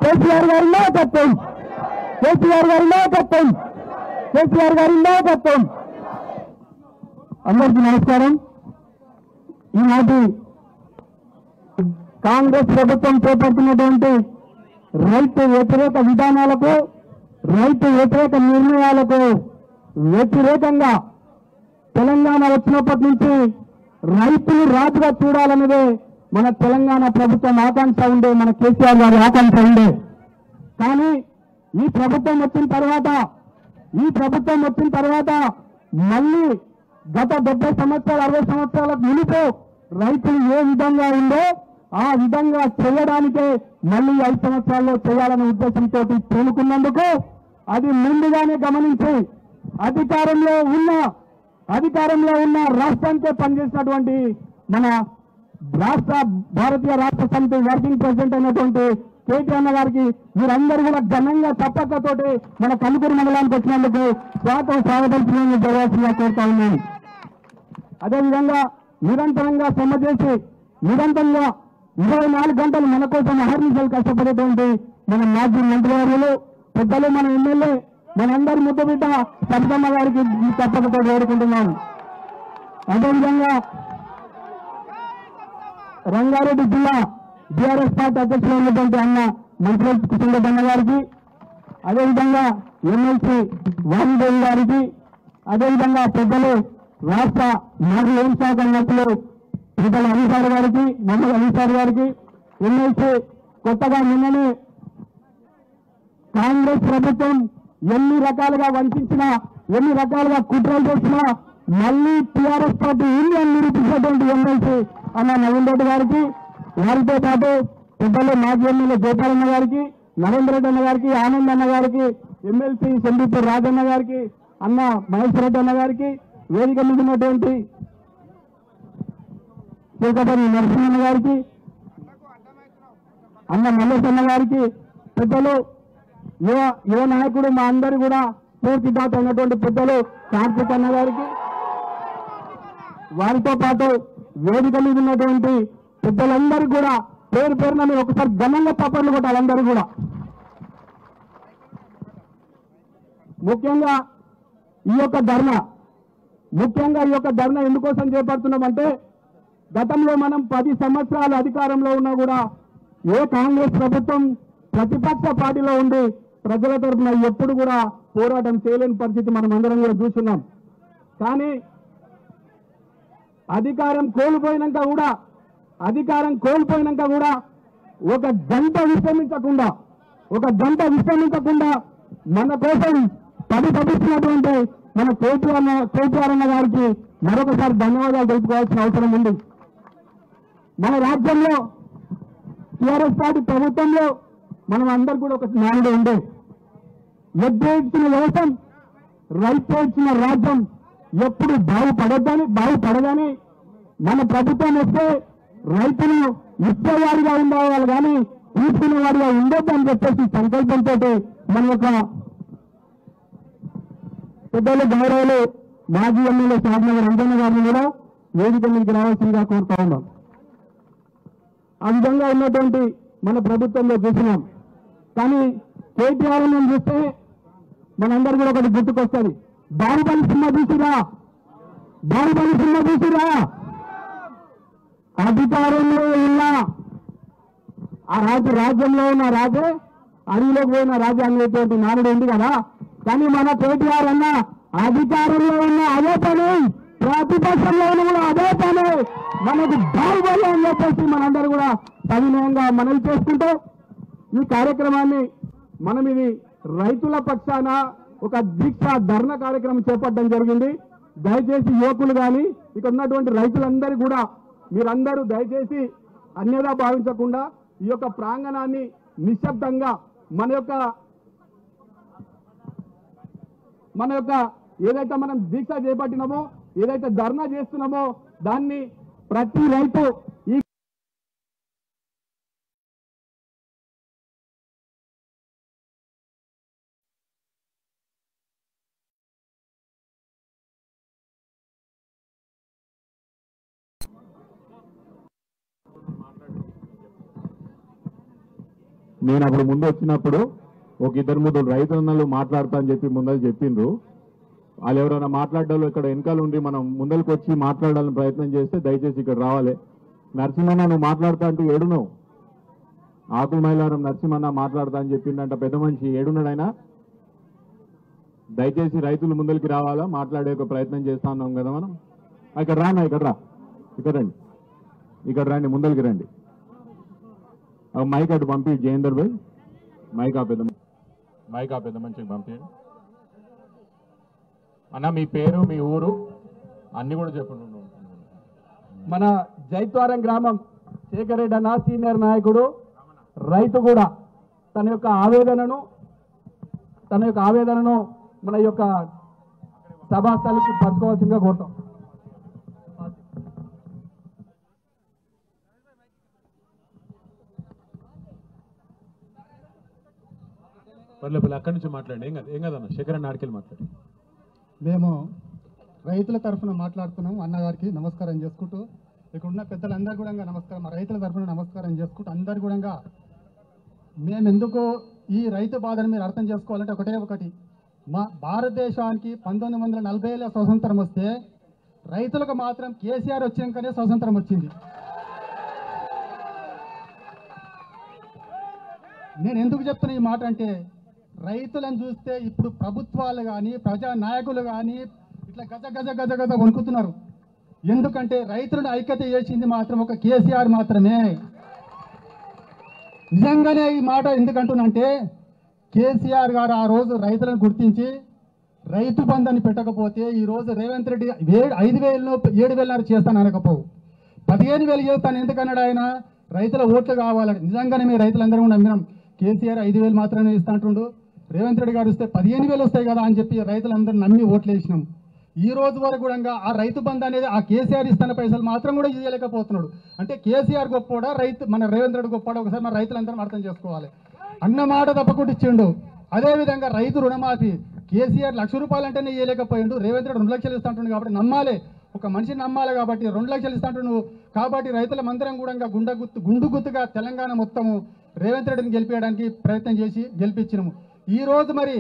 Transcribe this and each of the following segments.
కేసీఆర్ గారి నాయకత్వం, కేసీఆర్ గారి నాయకత్వం, కేసీఆర్ గారి నాయకత్వం. అందరికీ నమస్కారం. ఈనాటి కాంగ్రెస్ ప్రభుత్వం చేపడుతున్నటువంటి రైతు వ్యతిరేక విధానాలకు, రైతు వ్యతిరేక నిర్ణయాలకు వ్యతిరేకంగా తెలంగాణ వచ్చినప్పటి నుంచి రైతులు రాజుగా చూడాలన్నదే మన తెలంగాణ ప్రభుత్వం ఆకాంక్ష ఉండే, మన కేసీఆర్ గారి ఆకాంక్ష ఉండే. కానీ ఈ ప్రభుత్వం వచ్చిన తర్వాత మళ్ళీ గత 70 సంవత్సరాలు 60 సంవత్సరాలకు మునుపు రైతులు ఏ విధంగా ఉందో ఆ విధంగా చేయడానికే మళ్ళీ 5 సంవత్సరాల్లో చేయాలనే ఉద్దేశంతో పూనుకున్నందుకు అది ముందుగానే గమనించి అధికారంలో ఉన్న రాష్ట్రానికే పనిచేసినటువంటి మన భారతీయ రాష్ట్ర సమితి వర్కింగ్ ప్రెసిడెంట్ అయినటువంటి కేటీ అన్న గారికి మీరందరూ కూడా ఘనంగా తప్పకతోటి మన కనుకూరు మండలానికి వచ్చినందుకు స్వాగతం జరగాల్సిందిగా కోరుతా ఉన్నాను. అదేవిధంగా నిరంతరంగా శ్రమ చేసి నిరంతరంగా 24 గంటలు మన కోసం అహర్నిశలు కష్టపడేటువంటి మన మాజీ మంత్రివర్యులు పెద్దలు, మన ఎమ్మెల్యే, మనందరి ముద్దబిడ్డ సబితమ్మ గారికి తప్పకతో వేడుకుంటున్నాను. అదేవిధంగా రంగారెడ్డి జిల్లా బీఆర్ఎస్ పార్టీ అధ్యక్షులు ఉన్నటువంటి అన్న మంత్రి కృష్ణరెడ్డి గారికి, అదేవిధంగా ఎమ్మెల్సీ వాణిదేవి గారికి, అదేవిధంగా పెద్దలు రాష్ట్ర మాజీ హోంశాఖ మంత్రులు పెద్దల అనిసారి గారికి, మహమ్మద్ అనిసారి గారికి, ఎమ్మెల్సీ కొత్తగా నిన్ననే కాంగ్రెస్ ప్రభుత్వం ఎన్ని రకాలుగా వంచినా, ఎన్ని రకాలుగా కుట్రలు చేసినా మళ్ళీ టీఆర్ఎస్ పార్టీ ఉంది అని నిరూపించినటువంటి ఎమ్మెల్సీ అన్న నవీన్ రెడ్డి గారికి, వారితో పాటు పెద్దలు మాజీ ఎమ్మెల్యే గోపాలన్న గారికి, నరేంద్ర రెడ్డి అన్న గారికి, ఆనంద్ అన్న గారికి, ఎమ్మెల్సీ సందీపూర్ రాజన్న గారికి, అన్న మహేష్ రెడ్డి అన్న గారికి, వేదిక మీద ఉన్నటువంటి శ్రీకపల్లి నరసింహన్న గారికి, అన్న మల్లేష్ అన్న గారికి, పెద్దలు యువ నాయకుడు మా అందరు కూడా పూర్తిదాత అయినటువంటి పెద్దలు కార్తీక్ అన్న గారికి, వారితో పాటు వేదిక మీద ఉన్నటువంటి పెద్దలందరూ కూడా పేరు పేరున మీరు ఒకసారి ఘనంగా తప్పట్లు కొట్టాలి. అందరూ కూడా ముఖ్యంగా ఈ యొక్క ధర్నా ఎందుకోసం చేపడుతున్నామంటే గతంలో మనం 10 సంవత్సరాలు అధికారంలో ఉన్నా కూడా ఏ కాంగ్రెస్ ప్రభుత్వం ప్రతిపక్ష పార్టీలో ఉండి ప్రజల తరఫున ఎప్పుడు కూడా పోరాటం చేయలేని పరిస్థితి మనం అందరం కూడా చూస్తున్నాం. కానీ అధికారం కోల్పోయినాక కూడా ఒక గంట విశ్రమించకుండా మన కోసం పరితపిస్తున్నటువంటి మన కేటీఆర్ అన్న గారికి మరొకసారి ధన్యవాదాలు తెలుపుకోవాల్సిన అవసరం ఉంది. మన రాజ్యంలో టీఆర్ఎస్ పార్టీ ప్రభుత్వంలో మనం అందరు కూడా ఒక నానుడు ఉండే, ఎద్దు ఇచ్చిన వ్యవసాయం రైతు ఇచ్చిన రాజ్యం ఎప్పుడు బాగుపడదని మన ప్రభుత్వం వస్తే రైతులు ఇచ్చేవారిగా ఉండేవాళ్ళు కానీ తీసుకునేవారిగా ఉండొద్దని చెప్పేసి సంకల్పంతో మన యొక్క పెద్దలు గౌరవులు మాజీ ఎమ్మెల్యే షాద్నగర్ అంజన్న గారిని కూడా వేదిక మీదకి రావాల్సిందిగా కోరుతా ఉన్నాం. ఆ విధంగా ఉన్నటువంటి మన ప్రభుత్వంలో చూసినాం. కానీ కేటీఆర్ మనం చూస్తే మనందరూ కూడా ఒకటి గుర్తుకొస్తుంది. బాహుబలి సినిమా చూసిరా? అధికారంలో ఉన్న ఆ రాజ్యంలో ఉన్న రాజే అడవిలోకి పోయిన రాజా అనేటువంటి నానుడు ఉంది కదా. కానీ మన కేటీఆర్ అన్న అధికారంలో ఉన్న అదే పని, ప్రతిపక్షంలో ఉన్న కూడా అదే పని, మనకు బాహుబలి అని చెప్పేసి మనందరూ కూడా సవినయంగా మనవి చేసుకుంటూ ఈ కార్యక్రమాన్ని మనం ఇది రైతుల పక్షాన ఒక దీక్ష ధర్నా కార్యక్రమం చేపట్టడం జరిగింది. దయచేసి యువకులు కానీ ఇక్కడ ఉన్నటువంటి రైతులందరూ కూడా మీరందరూ దయచేసి అన్యదా భావించకుండా ఈ యొక్క ప్రాంగణాన్ని నిశ్శబ్దంగా మన యొక్క ఏదైతే మనం దీక్ష చేపట్టినామో, ఏదైతే ధర్నా చేస్తున్నామో దాన్ని ప్రతి రైతు ఈ నేను అప్పుడు ముందు వచ్చినప్పుడు ఒక ఇద్దరు ముగ్గురు రైతన్నలు మాట్లాడతా అని చెప్పి ముందర చెప్పిండ్రు. వాళ్ళు ఎవరైనా మాట్లాడాలో ఇక్కడ వెనకాల ఉండి మనం ముందరికి వచ్చి మాట్లాడాలని ప్రయత్నం చేస్తే దయచేసి ఇక్కడ రావాలి. నరసింహన్న నువ్వు మాట్లాడతా అంటే ఏడున్నావు? ఆకుల మైలారం నరసింహన్న మాట్లాడతా అని చెప్పిండంట పెద్ద మనిషి, ఏడున్నాడైనా? దయచేసి రైతులు ముందరికి రావాలా, మాట్లాడే ఒక ప్రయత్నం చేస్తా ఉన్నాం కదా మనం. ఇక్కడ రానా, ఇక్కడ రా, ఇక్కడ రండి, ఇక్కడ రండి, ముందరికి రండి. మైక్ అటు పంపి జయేందర్ భాయ్, మైక్ ఆ పెద్ద మనిషికి పంపించండి అన్న. మీ పేరు, మీ ఊరు అన్ని కూడా చెప్పండి. మన జైత్వారం గ్రామం శేఖర్ రెడ్డి అన్న సీనియర్ నాయకుడు, రైతు కూడా తన యొక్క ఆవేదనను మన యొక్క సభాస్థలికి పంచుకోవాల్సిందిగా కోరుతాం. పర్లేదు అక్కడి నుంచి మాట్లాడండి. ఏం కదన్న, శేఖర్ అన్న ఆడికెళ్ళి మాట్లాడి. మేము రైతుల తరఫున మాట్లాడుతున్నాం. అన్నగారికి నమస్కారం చేసుకుంటూ, ఇక్కడ ఉన్న పెద్దలందరూ కూడా నమస్కారం, మా రైతుల తరఫున నమస్కారం చేసుకుంటూ, అందరు కూడా మేము ఎందుకు ఈ రైతు బాధను మీరు అర్థం చేసుకోవాలంటే ఒకటి, మా భారతదేశానికి 1940లో స్వతంత్రం వస్తే రైతులకు మాత్రం కేసీఆర్ వచ్చాకనే స్వతంత్రం వచ్చింది. నేను ఎందుకు చెప్తున్నా ఈ మాట అంటే, రైతులను చూస్తే ఇప్పుడు ప్రభుత్వాలు కానీ ప్రజా నాయకులు కానీ ఇట్లా గజ వణుకుతున్నారు. ఎందుకంటే రైతులను ఐక్యత చేసింది మాత్రం ఒక కేసీఆర్ మాత్రమే. నిజంగానే ఈ మాట ఎందుకంటున్నంటే, కేసీఆర్ గారు ఆ రోజు రైతులను గుర్తించి రైతు బంధాన్ని పెట్టకపోతే ఈ రోజు రేవంత్ రెడ్డి 5,000 7,000 చేస్తాను అనకపోవు, 15,000 చేస్తాను ఎందుకన్నాడు ఆయన? రైతుల ఓట్లు కావాలని. నిజంగానే మేము రైతులందరూ కూడా నమ్మినాం. కేసీఆర్ 5,000 మాత్రమే ఇస్తా అంటుండు, రేవంత్ రెడ్డి గారు ఇస్తే 15,000 వస్తాయి కదా అని చెప్పి రైతులందరూ నమ్మి ఓట్లు వేసినాం. ఈ రోజు వరకు కూడా ఆ రైతు బంధు అనేది ఆ కేసీఆర్ ఇస్తున్న పైసలు మాత్రం కూడా ఇవ్వలేకపోతున్నాడు. అంటే కేసీఆర్ గొప్పడా, మన రేవంత్ రెడ్డి గొప్పడా? ఒకసారి మన రైతులందరం అర్థం చేసుకోవాలి. అన్న మాట తప్పకుండా ఇచ్చిండు. అదేవిధంగా రైతు రుణమాఫీ కేసీఆర్ 1,00,000 రూపాయలు అంటేనే ఇవ్వలేకపోయిండు, రేవంత్ రెడ్డి 2 లక్షలు ఇస్తా అంటుండు. కాబట్టి నమ్మాలి, ఒక మనిషిని నమ్మాలి. కాబట్టి 2 లక్షలు ఇస్తా అంటుండు. కాబట్టి రైతుల మందరం కూడా గుండు గుత్తుగా తెలంగాణ మొత్తము రేవంత్ రెడ్డిని గెలిపించడానికి ప్రయత్నం చేసి గెలిపించినాము. ఈ రోజు మరి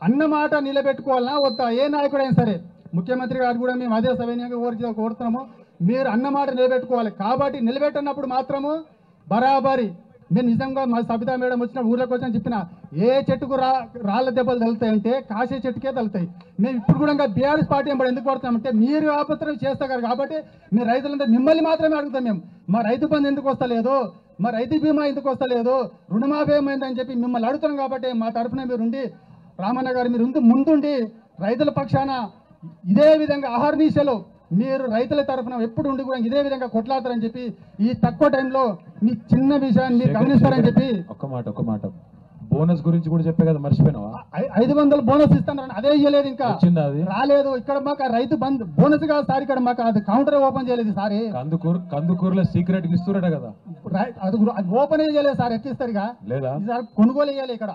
అన్న మాట నిలబెట్టుకోవాలన్నా వద్దా? ఏ నాయకుడైనా సరే, ముఖ్యమంత్రి గారు కూడా మేము అదే సవినయంగా కోరుతున్నాము, మీరు అన్నమాట నిలబెట్టుకోవాలి. కాబట్టి నిలబెట్టినప్పుడు మాత్రము బరాబరి. నేను నిజంగా మా సబితా మేడం వచ్చిన ఊర్లోకి వచ్చిన చెప్పిన, ఏ చెట్టుకు రాళ్ళ దెబ్బలు తగులుతాయంటే కాసే చెట్టుకే తగులుతాయి. మేము ఇప్పుడు కూడా బీఆర్ఎస్ పార్టీ ఎందుకు పడుతున్నామంటే, మీరు ఆపత్రం చేస్తారు కాబట్టి మీ రైతులందరూ మిమ్మల్ని మాత్రమే అడుగుతాం. మేము మా రైతు బంధు ఎందుకు వస్తలేదు, మా రైతు బీమా ఎందుకు వస్తలేదు, రుణమాఫీ ఏమైందని చెప్పి మిమ్మల్ని అడుగుతున్నాం. కాబట్టి మా తరఫున మీరుండి, రామన్న గారు మీరు ముందుండి రైతుల పక్షాన ఇదే విధంగా అహర్నిశలో మీరు రైతుల తరఫున ఎప్పుడు ఉండి కూడా ఇదే విధంగా కొట్లాడతారని చెప్పి, ఈ తక్కువ టైంలో మీ చిన్న విషయాన్ని మీరు గమనిస్తారని చెప్పి. ఒక్క మాట బోనస్ గురించి కూడా చెప్పే కదా, మర్చిపోయినావా? 500 బోనస్ ఇస్తాను, అదే ఇవ్వలేదు, ఇంకా రాలేదు. ఇక్కడ మాకు రైతు బంధు బోనస్ కాదు సార్, ఇక్కడ మాకు అది కౌంటర్ ఓపెన్ చేయలేదు సార్. కందుకూరులో సీక్రెట్ ఇస్తున్నట కదా, అది ఓపెన్ చేయలేదు సార్. ఎట్లా ఇస్తారు ఇక? లేదా సార్ కొనుగోలు చేయాలి, ఇక్కడ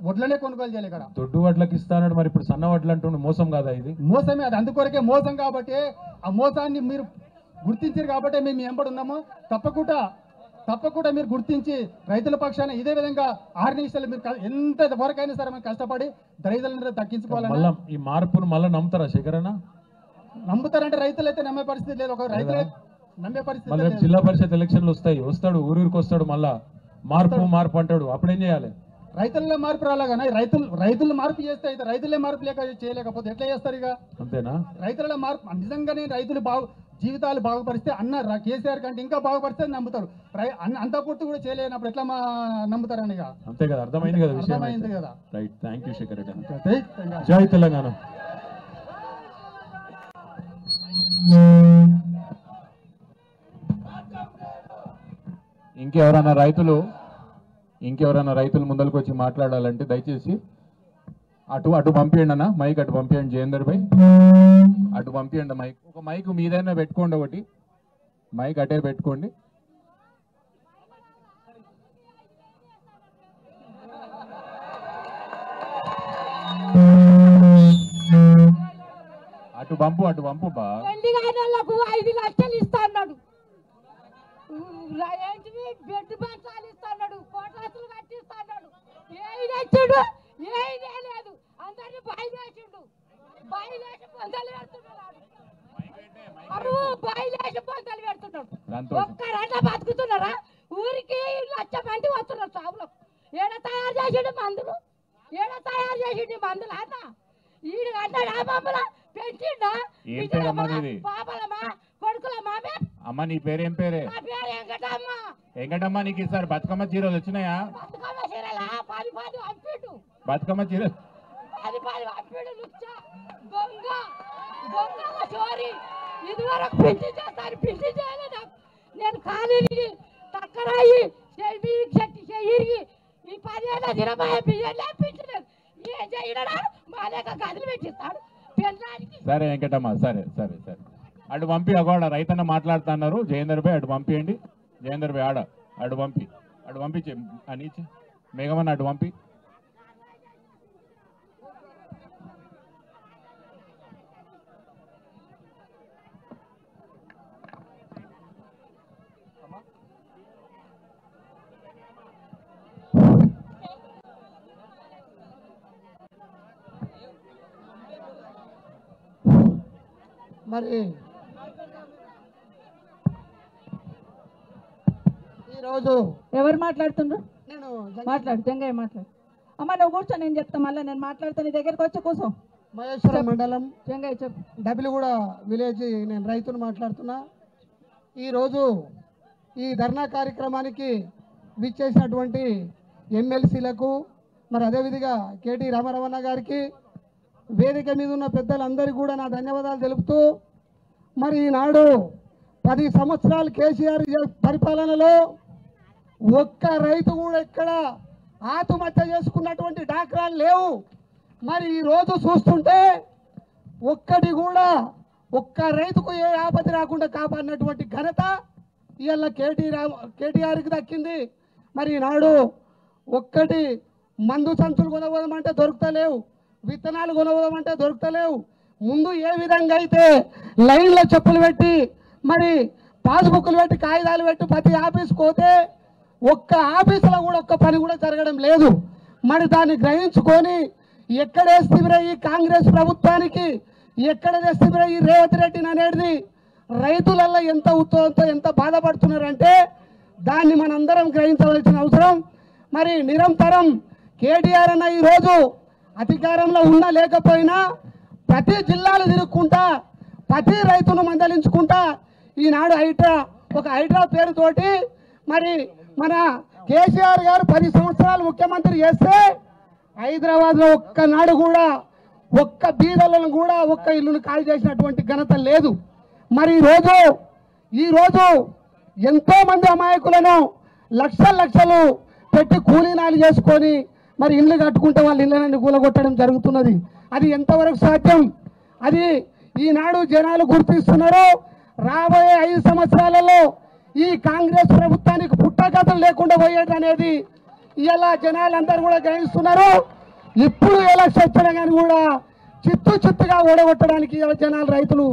వడ్లనే కొనుగోలు చేయాలి. ఇక్కడ దొడ్డు వడ్లకి ఇస్తాడు, మరి ఇప్పుడు సన్న వడ్లు అంటుండే మోసం కాదా? ఇది మోసమే, అది అందుకొరకే మోసం. కాబట్టి ఆ మోసాన్ని మీరు గుర్తించారు కాబట్టి మేము ఎంబడి ఉన్నాము. తప్పకుండా మీరు గుర్తించి రైతుల పక్షాన ఇదే విధంగా 6 నిమిషాలు మీరు ఎంత వరకైనా సరే మేము కష్టపడి రైతులందరూ దక్కించుకోవాలని. ఈ మార్పును మళ్ళీ నమ్ముతారా శేఖరన్న? నమ్ముతారంటే రైతులు అయితే నమ్మే పరిస్థితి లేదు. ఒక రైతులే నమ్మే పరిస్థితి. జిల్లా పరిషత్ ఎలక్షన్లు వస్తాడు, ఊరికి వస్తాడు, మళ్ళా మార్పు అంటాడు, అప్పుడు ఏం చేయాలి? రైతుల్లో మార్పు రాలాగానే రైతులు మార్పు చేస్తే అయితే రైతులే మార్పు చేయలేకపోతే ఎట్లా చేస్తారు ఇక? అంతేనా? రైతుల మార్పు నిజంగానే రైతులు జీవితాలు బాగుపరిస్తే అన్న కేసీఆర్ కంటే ఇంకా బాగుపరిస్తే నమ్ముతారు. అంత పూర్తి కూడా చేయలేనప్పుడు ఎట్లా నమ్ముతారని? అంతే కదా, అర్థమైంది కదా, అర్థమైంది కదా. Right, thank you Shekhar Reddy. జై తెలంగాణ. ఇంకెవరైనా రైతులు ముందరికి వచ్చి మాట్లాడాలంటే దయచేసి అటు పంపించండి అన్న, మైక్ అటు పంపించండి. జయేందర్ భాయ్ అటు పంపించండి మైక్. ఒక మైక్ మీదైనా పెట్టుకోండి, ఒకటి మైక్ అటే పెట్టుకోండి. అటు పంపు బా. 5 లక్షలు ఇస్తాడు, బెడ్ బంచాలు ఇస్తాడు, కోటాసులు కట్టిస్తాడు. ఏదే లేదు అందరినీ బయలుదేసిండు బయలుదేసి పొందలు పెడుతున్నాడు బయలుదేసి పొందలు పెడుతున్నాడు ఒక్కరంట బతుకుతున్నారా ఊరికి 1,00,000 మంది వస్తున్నారు షాపులకు ఏడ తయారు చేసిండు మందులు ఏడ తయారు చేసిండు మందులు అన్న ఈడు అన్నాడు ఆ మమ్మల పెంచిండా పాపలమా కొడుకులమా అమ్మ నీ పేరేం పేరే నా పేరు వెంకటమ్మ వెంకటమ్మ నీకు ఈసారి బతుకమ్మ చీరలు వచ్చినాయా బతుకమ్మ చీరలా 10 పంపిడు బతుకమ్మ చీరలు 10 పంపిడు లుచ్చా దొంగ దొంగల చోరీ ఇదివరకు పిండి చేస్తారు పిండి చేయలేదు నేను ఖాళీకి టక్కరాయి చెయ్యిరిగి ఈ 10 ఏళ్ళ దినమాయ బియ్యం పింఛలేదు ఏం చేయడా మా లేక గదులు పెట్టిస్తాడు పెళ్ళానికి సరే వెంకటమ్మ సరే సరే సరే అటు పంపి అగోడ రైతన్న మాట్లాడుతున్నారు జయేందర్ భాయ్ అటు పంపియండి జయేందర్ భాయ్ అటు పంపించి నీచి మేఘమన్న అటు పంపి మరి ఈరోజు ఎవరు మాట్లాడుతుండ్రు నేను మాట్లాడు జంగయ్య మాట్లాడు అమ్మ నువ్వు కూర్చో నేను చెప్తా మళ్ళీ నేను మాట్లాడుతా నీ దగ్గరకు వచ్చి కూర్చో మహేశ్వరం మండలం జంగయ్య చెప్పు డబిలిగూడ విలేజ్ నేను రైతును మాట్లాడుతున్నా ఈరోజు ఈ ధర్నా కార్యక్రమానికి విచ్చేసినటువంటి ఎమ్మెల్సీలకు మరి అదేవిధంగా కేటీ రామారావణ గారికి వేదిక మీద ఉన్న పెద్దలందరికీ కూడా నా ధన్యవాదాలు తెలుపుతూ మరి ఈనాడు 10 సంవత్సరాలు కేసీఆర్ పరిపాలనలో ఒక్క రైతు కూడా ఎక్కడ ఆత్మహత్య చేసుకున్నటువంటి దాఖలాలు లేవు. మరి ఈరోజు చూస్తుంటే ఒక్కటి కూడా ఒక్క రైతుకు ఏ ఆపద రాకుండా కాపాడినటువంటి ఘనత ఇవాళ కేటీఆర్కి దక్కింది. మరి ఈనాడు ఒక్కటి మందు సంచులు కొనబోదామంటే దొరుకుతలేవు, విత్తనాలు కొనబోదామంటే దొరుకుతలేవు. ముందు ఏ విధంగా అయితే లైన్లో చెప్పులు పెట్టి మరి పాస్బుక్లు పెట్టి కాగితాలు పెట్టి ప్రతి ఆఫీస్కి పోతే ఒక్క ఆఫీసులో కూడా ఒక్క పని కూడా జరగడం లేదు. మరి దాన్ని గ్రహించుకొని ఎక్కడేస్తే ఈ కాంగ్రెస్ ప్రభుత్వానికి ఎక్కడేస్తే ఈ రేవంత్ రెడ్డిని అనేది రైతులలో ఎంత ఉత్సవంతో ఎంత బాధపడుతున్నారంటే దాన్ని మనందరం గ్రహించవలసిన అవసరం. మరి నిరంతరం కేటీఆర్ అన్న ఈరోజు అధికారంలో ఉన్నా లేకపోయినా ప్రతి జిల్లాలు తిరుక్కుంటా ప్రతి రైతును మందలించుకుంటా ఈనాడు హైడ్రా పేరుతోటి మరి మన కేసీఆర్ గారు 10 సంవత్సరాలు ముఖ్యమంత్రి చేస్తే హైదరాబాద్లో ఒక్కనాడు కూడా ఒక్క బీదలను కూడా ఒక్క ఇల్లును ఖాళీ చేసినటువంటి ఘనత లేదు. మరి ఈరోజు ఎంతో మంది అమాయకులను లక్షలు పెట్టి కూలీనాలు చేసుకొని మరి ఇల్లు కట్టుకుంటే వాళ్ళ ఇళ్ళని కూలగొట్టడం జరుగుతున్నది. అది ఎంతవరకు సాధ్యం? అది ఈనాడు జనాలు గుర్తిస్తున్నారు. రాబోయే 5 సంవత్సరాలలో ఈ కాంగ్రెస్ ప్రభుత్వానికి పుట్టగతులు లేకుండా పోయేది అనేది ఇలా జనాలందరూ కూడా గ్రహిస్తున్నారు. ఇప్పుడు ఎలక్షన్ వచ్చినా కానీ కూడా చిత్తుగా ఓడగొట్టడానికి జనాలు రైతులు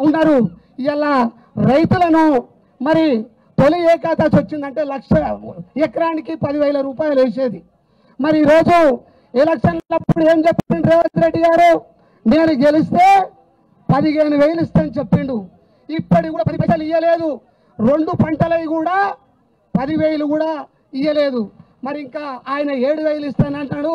ఉన్నారు. ఇలా రైతులను మరి తొలి ఏకాదశి వచ్చిందంటే 1,00,000 ఎకరానికి 10,000 రూపాయలు వేసేది. మరి ఈరోజు ఎలక్షన్లప్పుడు ఏం చెప్పిండు రేవంత్ రెడ్డి గారు? నేను గెలిస్తే 15,000 ఇస్తాను చెప్పిండు. ఇప్పటికి కూడా 10 పైసలు ఇవ్వలేదు. 2 పంటలవి కూడా 10,000 కూడా ఇవ్వలేదు. మరి ఇంకా ఆయన 7,000 ఇస్తానంటాడు,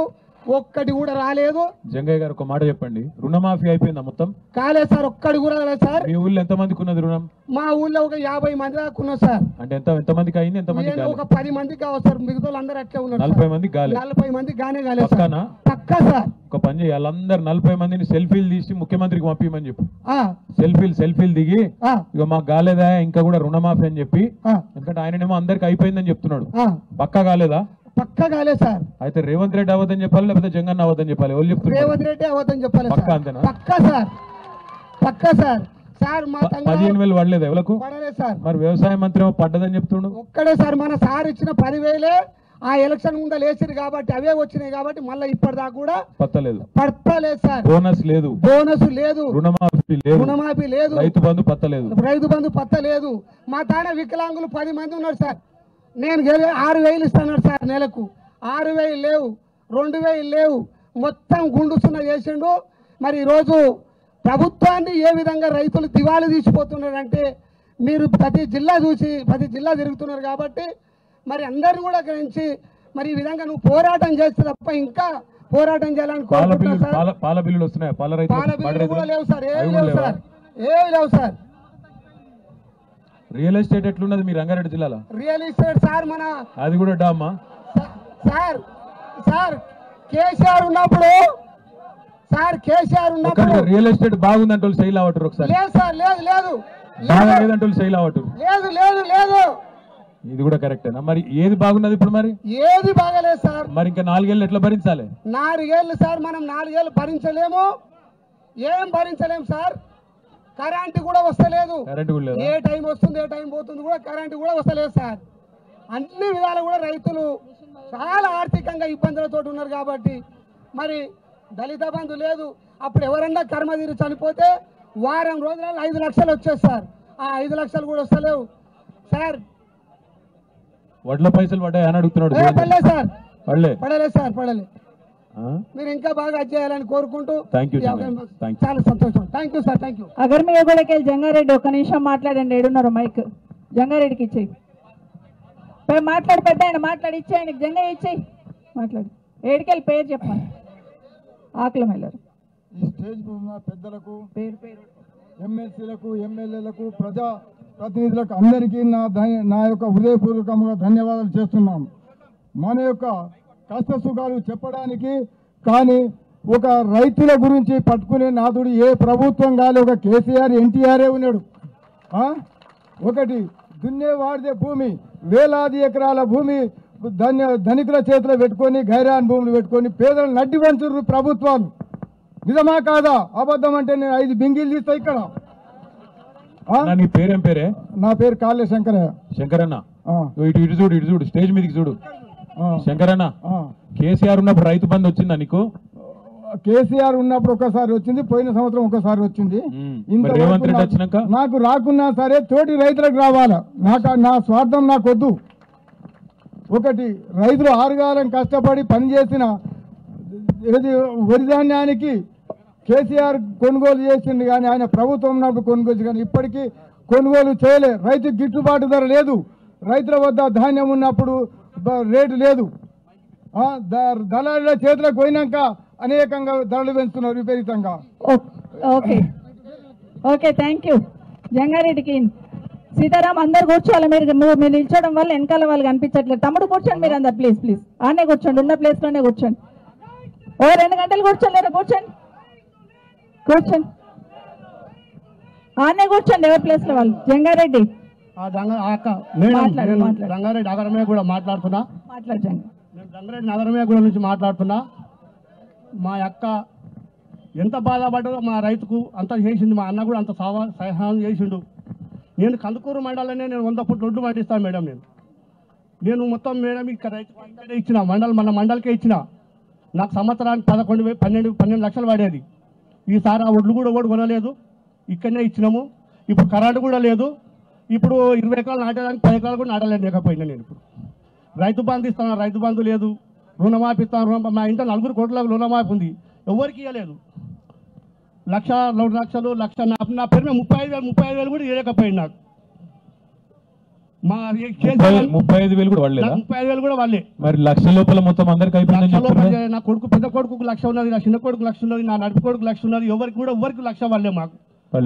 ఒక్కటి కూడా రాలేదు. జంగయ్య గారు ఒక మాట చెప్పండి, రుణమాఫీ అయిపోయిందా? మొత్తం కాలేదు సార్, ఒక్కటి కూడా రాలేదు సార్. మీ ఊళ్ళో ఎంత మందికి ఉన్నది రుణం? మా ఊళ్ళో ఒక 50 మంది దాకా ఉన్నారు సార్. అంటే ఎంత మందికి అయింది? ఎంత మంది? ఒక 10 మందికి కావచ్చు సార్, మిగతా అందరూ అట్లే ఉన్నారు. 40 మందికి కాలేదు. 40 మందికి గానే కాలేదు సార్. పక్కా సార్. ఒక పని చేయి, వాళ్ళందరూ 40 మందిని సెల్ఫీలు తీసి ముఖ్యమంత్రికి పంపించమని చెప్పు. సెల్ఫీలు దిగి ఇక మాకు కాలేదా ఇంకా కూడా రుణమాఫీ అని చెప్పి, ఎందుకంటే ఆయననేమో అందరికి అయిపోయిందని చెప్తున్నాడు. పక్కా కాలేదా? పక్కా కాలేదు సార్. అయితే రేవంత్ రెడ్డి అవ్వదని చెప్పాలి, లేకపోతే జగన్ అవ్వదని చెప్పాలి? ఎవరు చెప్తున్నారు? రేవంత్ రెడ్డి అవ్వదని చెప్పాలి. పక్కా అంతేనా? పక్కా సార్, పక్కా సార్. సార్ మా 15,000 పడలేదు ఎవరికి? పడలేదు సార్. మరి వ్యవసాయ మంత్రి ఏమో పడ్డదని చెప్తుండు. ఒక్కడే సార్, మన సార్ ఇచ్చిన 10,000 ఆ ఎలక్షన్ ముందు లేచిరు కాబట్టి అవే వచ్చినాయి కాబట్టి మళ్ళీ ఇప్పటిదాకా కూడా పడతలేదు సార్. బోనస్ లేదు, రుణమాఫీ లేదు, రైతు బంధు పత్తలేదు. మా తాన వికలాంగులు 10 మంది ఉన్నారు సార్. నేను 6,000 ఇస్తాను సార్ నెలకు. 6,000 లేవు. 2000 లేవు, మొత్తం గుండుసున్న చేసిండు. మరి ఈరోజు ప్రభుత్వాన్ని ఏ విధంగా రైతులు దివాళీ తీసిపోతున్నారంటే మీరు ప్రతి జిల్లా చూసి ప్రతి జిల్లా తిరుగుతున్నారు కాబట్టి మరి అందరిని కూడా గ్రహించి మరి ఈ విధంగా నువ్వు పోరాటం చేస్తే తప్ప ఇంకా పోరాటం చేయాలని కోరుకుంటున్నాను సార్. పాల బిల్లులు వస్తున్నాయి, పాల బిల్లులు కూడా లేవు సార్, ఏమి లేవు సార్, ఏమి లేవు సార్. రియల్ ఎస్టేట్ ఎట్లున్నది మీ రంగారెడ్డి జిల్లాలో? రియల్ ఎస్టేట్ సార్ మన అది కూడా డామా సార్. సార్ కేసీఆర్ ఉన్నప్పుడు రియల్ ఎస్టేట్ బాగుందంటే శైలి అవటరు ఒకసారి. లేదు సార్, లేదు లేదు, బాగా లేదంటే శైలి అవటరు. లేదు లేదు లేదు, ఇది కూడా కరెక్టేనా? మరి ఏది బాగున్నది ఇప్పుడు? మరి ఏది బాగలేదు సార్. మరి ఇంకా 4 ఏళ్ళు ఎట్లా భరించాలి? 4 ఏళ్ళు సార్, మనం 4 ఏళ్ళు భరించలేము, ఏం భరించలేము సార్. కరెంటు కూడా వస్తలేదు, ఏ టైం వస్తుంది ఏ టైం పోతుంది కూడా కరెంటు కూడా వస్తలేదు సార్. అన్ని విధాలు కూడా రైతులు చాలా ఆర్థికంగా ఇబ్బందులతో ఉన్నారు కాబట్టి మరి దళిత బంధు లేదు. అప్పుడు ఎవరన్నా కర్మదీరి చనిపోతే వారం రోజులలో 5 లక్షలు వచ్చేది సార్. ఆ 5 లక్షలు కూడా వస్తలేవు సార్. వడ్ల పైసలు పడ్డాయి అని అడుగుతున్నాడు. పడలేదు సార్, పడలేదు సార్, పడలేదు. మీరు ఇంకా బాగా చేయాలని కోరుకుంటూ చాలా సంతోషం. Thank you sir, thank you. అగర్ మీ ఎగులకి జంగారెడ్డి ఒక నిమిషం మాట్లాడండి. ఏడున్నారు మైక్ జంగారెడ్డికి ఇచ్చేయి. మాట్లాడి పెద్ద ఆయన మాట్లాడి ఇచ్చే ఆయనకి జంగయ్య ఇచ్చేయి మాట్లాడి. ఏడికెళ్ళి పేరు చెప్పండి. ఆకుల మేళారు. ఈ స్టేజ్ ఉన్న పెద్దలకు, ఎమ్మెల్సీలకు, ఎమ్మెల్యేలకు, ప్రజా ప్రతినిధులకు అందరికీ నా యొక్క హృదయపూర్వకంగా ధన్యవాదాలు చేస్తున్నాం. మన యొక్క కష్ట సుఖాలు చెప్పడానికి కానీ ఒక రైతుల గురించి పట్టుకునే నాదుడు ఏ ప్రభుత్వం కాలే, ఒక కేసీఆర్ ఎన్టీఆరే ఉన్నాడు. ఒకటి దున్నేవాడిదే భూమి, వేలాది ఎకరాల భూమి ధనికుల చేతిలో పెట్టుకొని గైరాన్ భూములు పెట్టుకొని పేదలను నడ్డి వంచురు ప్రభుత్వాలు. నిజమా కాదా? అబద్ధం అంటే నేను 5 బింగిలు తీస్తా ఇక్కడ. నీ పేరేం పేరే? నా పేరు కాళ్ళే శంకరయ్య. శంకరన్న ఇటు చూడు స్టేజ్ మీదకి చూడు. శంకరన్న, కేసీఆర్ ఉన్నప్పుడు రైతు బంధు వచ్చిందా నీకు? కేసీఆర్ ఉన్నప్పుడు ఒకసారి వచ్చింది, పోయిన సంవత్సరం ఒకసారి వచ్చింది. రేవంత్ రెడ్డి వచ్చినాక నాకు రాకున్నా సరే తోటి రైతులకు రావాలా, నా స్వార్థం నాకు వద్దు. ఒకటి రైతులు 6 కాలం కష్టపడి పనిచేసిన వరి ధాన్యానికి కేసీఆర్ కొనుగోలు చేసింది కానీ ఆయన ప్రభుత్వం ఉన్నప్పుడు కొనుగోలు కానీ ఇప్పటికీ కొనుగోలు చేయలే. రైతుకు గిట్టుబాటు ధర లేదు, రైతుల వద్ద ధాన్యం ఉన్నప్పుడు రేటు లేదు. దళారుల చేతులకు పోయినాక అనేకంగా ధరలు పెంచుతున్నారు విపరీతంగా. Okay okay, thank you. జంగారెడ్డికి సీతారాం అందరు కూర్చోవాలి. మీరు నిల్చోవడం వల్ల వెనకాల వాళ్ళు కనిపించట్లేదు. తమ్ముడు కూర్చోండి మీరు అందరు, ప్లీజ్ ప్లీజ్. ఆనే కూర్చోండి, ఉన్న ప్లేస్ లోనే కూర్చోండి. 2 గంటలు కూర్చోలేరు, కూర్చోండి ఆనే కూర్చోండి ఎవరి ప్లేస్ లో వాళ్ళు. జంగారెడ్డి రంగారెడ్డి నగరమే కూడా మాట్లాడుతున్నా. నేను రంగారెడ్డి నగరమే కూడా నుంచి మాట్లాడుతున్నా. మా అక్క ఎంత బాధపడ్డదో మా రైతుకు అంత చేసింది, మా అన్న కూడా అంత సహాయం చేసిండు. నేను కందుకూరు మండలనే నేను 100 ఫుట్ రోడ్డు పట్టిస్తాను మేడం. నేను మొత్తం మేడం ఇక్కడ రైతు ఇచ్చిన మన మండలికే ఇచ్చిన. నాకు సంవత్సరానికి 12 లక్షలు పడేది. ఈసారి ఆ ఒడ్లు కూడా కొనలేదు, ఇక్కడనే ఇచ్చినాము. ఇప్పుడు కరెంటు కూడా లేదు. ఇప్పుడు 20 ఎకరాలు నాటేదానికి 10 ఎకరాలు కూడా నాటలేకపోయినా. నేను ఇప్పుడు రైతు బంధు ఇస్తాను, రైతు బంధు లేదు. రుణమాఫీ ఇస్తాను, మా ఇంట్లో 4 కోట్ల రుణమాఫీ ఉంది, ఎవరికి ఇవ్వలేదు. 1 లక్ష 2 లక్షలు నా పేరు 35,000 కూడా ఇవ్వలేకపోయింది నాకు. మా 35,000 కూడా వాళ్ళే. 35,000 కూడా వాళ్ళే. మరి 1,00,000 లోపల మొత్తం అందరికి అయిపోయింది. నా కొడుకు పెద్ద కొడుకు 1,00,000 ఉన్నది, నా చిన్న కొడుకు 1,00,000 ఉన్నది, నా నడుపు కొడుకు 1,00,000 ఉన్నది. ఎవరికి 1,00,000 వాళ్ళే మాకు.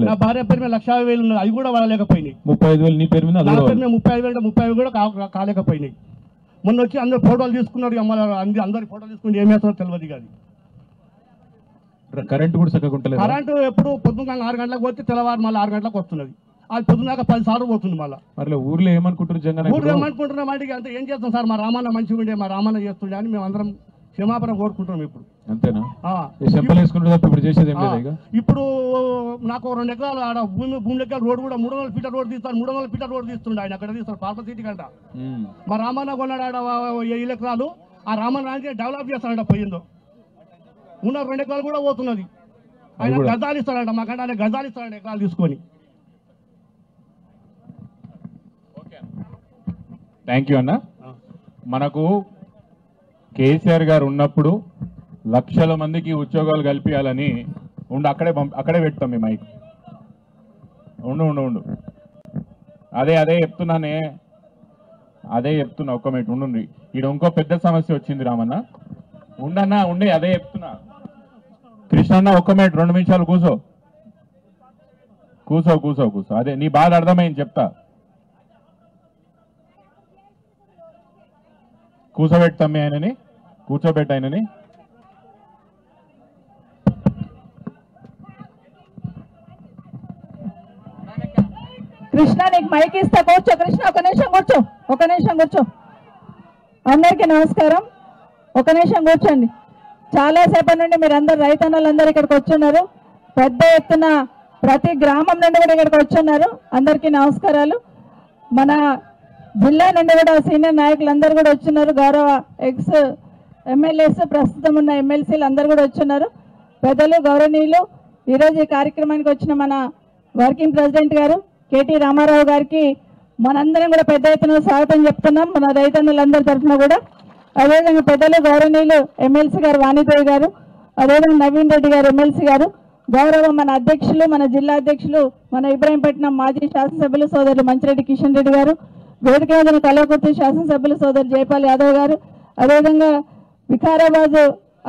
నా భార్య పేరు మీద 1,50,000 ఉన్నది, అవి కూడా వాళ్ళలేకపోయినాయి. 35,000 నీ పేరు మీద? నా పేరు మీద 35,000 కూడా కాలేకపోయినాయి. మొన్న వచ్చి అందరు ఫోటోలు తీసుకున్నారు, అందరి ఫోటోలు తీసుకుంటే ఏం చేస్తారో తెలియదు. కానీ కరెంటు కూడా చక్కగా ఉంటుంది. కరెంటు ఎప్పుడు పొద్దున్న 6 గంటలకు పోతే తెల్లవారు మళ్ళీ 6 గంటలకు వస్తున్నది. అది పొద్దున్నాక 10 సార్లు పోతుంది. మళ్ళీ ఊర్లో ఏమనుకుంటున్నారు? ఊర్లో ఏమనుకుంటున్నాం అంటే అంత ఏం చేస్తాం సార్, మా రామన్న మంచిగా ఉండే, మా రామన్న చేస్తుండే అని మేము అందరం క్షమాపణ కోరుకుంటున్నాం. ఇప్పుడు అంతేనా? ఇప్పుడు చేసేది ఏం లేదు. ఇప్పుడు నాకు 2 ఎకరాలు ఆడ భూమి లెక్క రోడ్ కూడా 300 ఫీటర్ రోడ్ తీస్తాడు, 300 ఫీటర్ రోడ్ తీస్తుండే ఆయన. అక్కడ తీస్తాడు పార్ప సిటీ కంట. మా రామన్న కొన్నాడు ఆడ 7 ఎకరాలు. ఆ రామన్నానికి డెవలప్ చేస్తాడంట. పోయిందో ఉన్న 2 ఎకరాలు కూడా పోతున్నది. ఆయన గజాలు ఇస్తాడంట, మాకంటే ఆయన గజాలు ఇస్తాడంట ఎకరాలు తీసుకొని. థ్యాంక్ యూ అన్న. మనకు కేసీఆర్ గారు ఉన్నప్పుడు లక్షల మందికి ఉద్యోగాలు కల్పించాలని అక్కడే పెడతాం మీ మైక్. ఉండు అదే చెప్తున్నానే, అదే చెప్తున్నా. ఒక్క మినిట్ ఉండు. ఇక్కడ ఇంకో పెద్ద సమస్య వచ్చింది రామన్న. ఉండన్నా ఉండే, అదే చెప్తున్నా. కృష్ణన్న ఒక్క మినిట్ 2 నిమిషాలు కూసో. అదే నీ బాధ అర్థమైంది, చెప్తా. కూర్చోబెట్టమ్మి ఆయనని, కూర్చోబెట్ట ఆయనని. కృష్ణ నీకు మైక్ ఇస్తా, కూర్చో. కృష్ణ ఒక నిమిషం కూర్చో. అందరికీ నమస్కారం. ఒక నిమిషం కూర్చోండి. చాలాసేపటి నుండి మీరందరూ రైతన్నలందరూ ఇక్కడికి వచ్చున్నారు. పెద్ద ఎత్తున ప్రతి గ్రామం నుండి కూడా ఇక్కడికి వచ్చున్నారు. అందరికీ నమస్కారాలు. మన జిల్లా నుండి కూడా సీనియర్ నాయకులందరూ కూడా వచ్చున్నారు. గౌరవ ఎక్స్ ఎమ్మెల్యేస్, ప్రస్తుతం ఉన్న ఎమ్మెల్సీలు అందరూ కూడా వచ్చున్నారు. పెద్దలు, గౌరవనీయులు, ఈరోజు ఈ కార్యక్రమానికి వచ్చిన మన వర్కింగ్ ప్రెసిడెంట్ గారు కేటీ రామారావు గారికి మనందరం కూడా పెద్ద ఎత్తున స్వాగతం చెప్తున్నాం, మన రైతన్నులందరి తరఫున కూడా. అదేవిధంగా పెద్దలు, గౌరవనీయులు ఎమ్మెల్సీ గారు వాణిదేవి గారు, అదేవిధంగా నవీన్ రెడ్డి గారు ఎమ్మెల్సీ గారు, గౌరవ మన అధ్యక్షులు, మన జిల్లా అధ్యక్షులు, మన ఇబ్రాహీంపట్నం మాజీ శాసనసభ్యులు సోదరులు మంచిరెడ్డి కిషన్ రెడ్డి గారు, వేదిక మీద కల్వకుర్తి శాసనసభ్యులు సోదరు జయపాల్ యాదవ్ గారు, అదేవిధంగా వికారాబాద్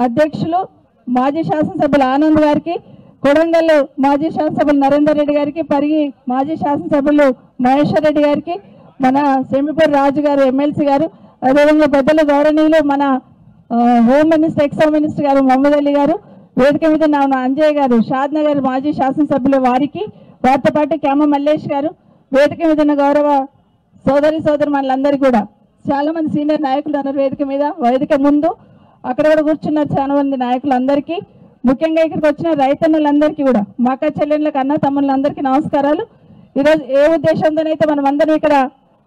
అధ్యక్షులు మాజీ శాసనసభ్యులు ఆనంద్ గారికి, కొడంగల్ మాజీ శాసనసభ్యులు నరేందర్ రెడ్డి గారికి, పరిగి మాజీ శాసనసభ్యులు మహేశ్వర్ రెడ్డి గారికి, మన సెమిపూర్ రాజు గారు ఎమ్మెల్సీ గారు, అదేవిధంగా పెద్దలు, గౌరవనీయులు మన home minister, X home minister గారు మహమ్మద్ అలీ గారు, వేదిక మీద నా అంజయ్ గారు షాద్ నగర్ మాజీ శాసనసభ్యులు వారికి, వారితో పాటు క్యామ మల్లేష్ గారు, వేదిక మీద ఉన్న గౌరవ సోదరి మనలందరికీ కూడా చాలా మంది సీనియర్ నాయకులు ఉన్నారు వేదిక మీద, వేదిక ముందు అక్కడ కూడా కూర్చున్నారు చాలా మంది నాయకులందరికీ. ముఖ్యంగా ఇక్కడికి వచ్చిన రైతన్నులందరికీ కూడా, మా అక్క చెల్లెళ్ళకి, అన్న తమ్ముళ్ళందరికీ నమస్కారాలు. ఈరోజు ఏ ఉద్దేశంతోనైతే మనం అందరం ఇక్కడ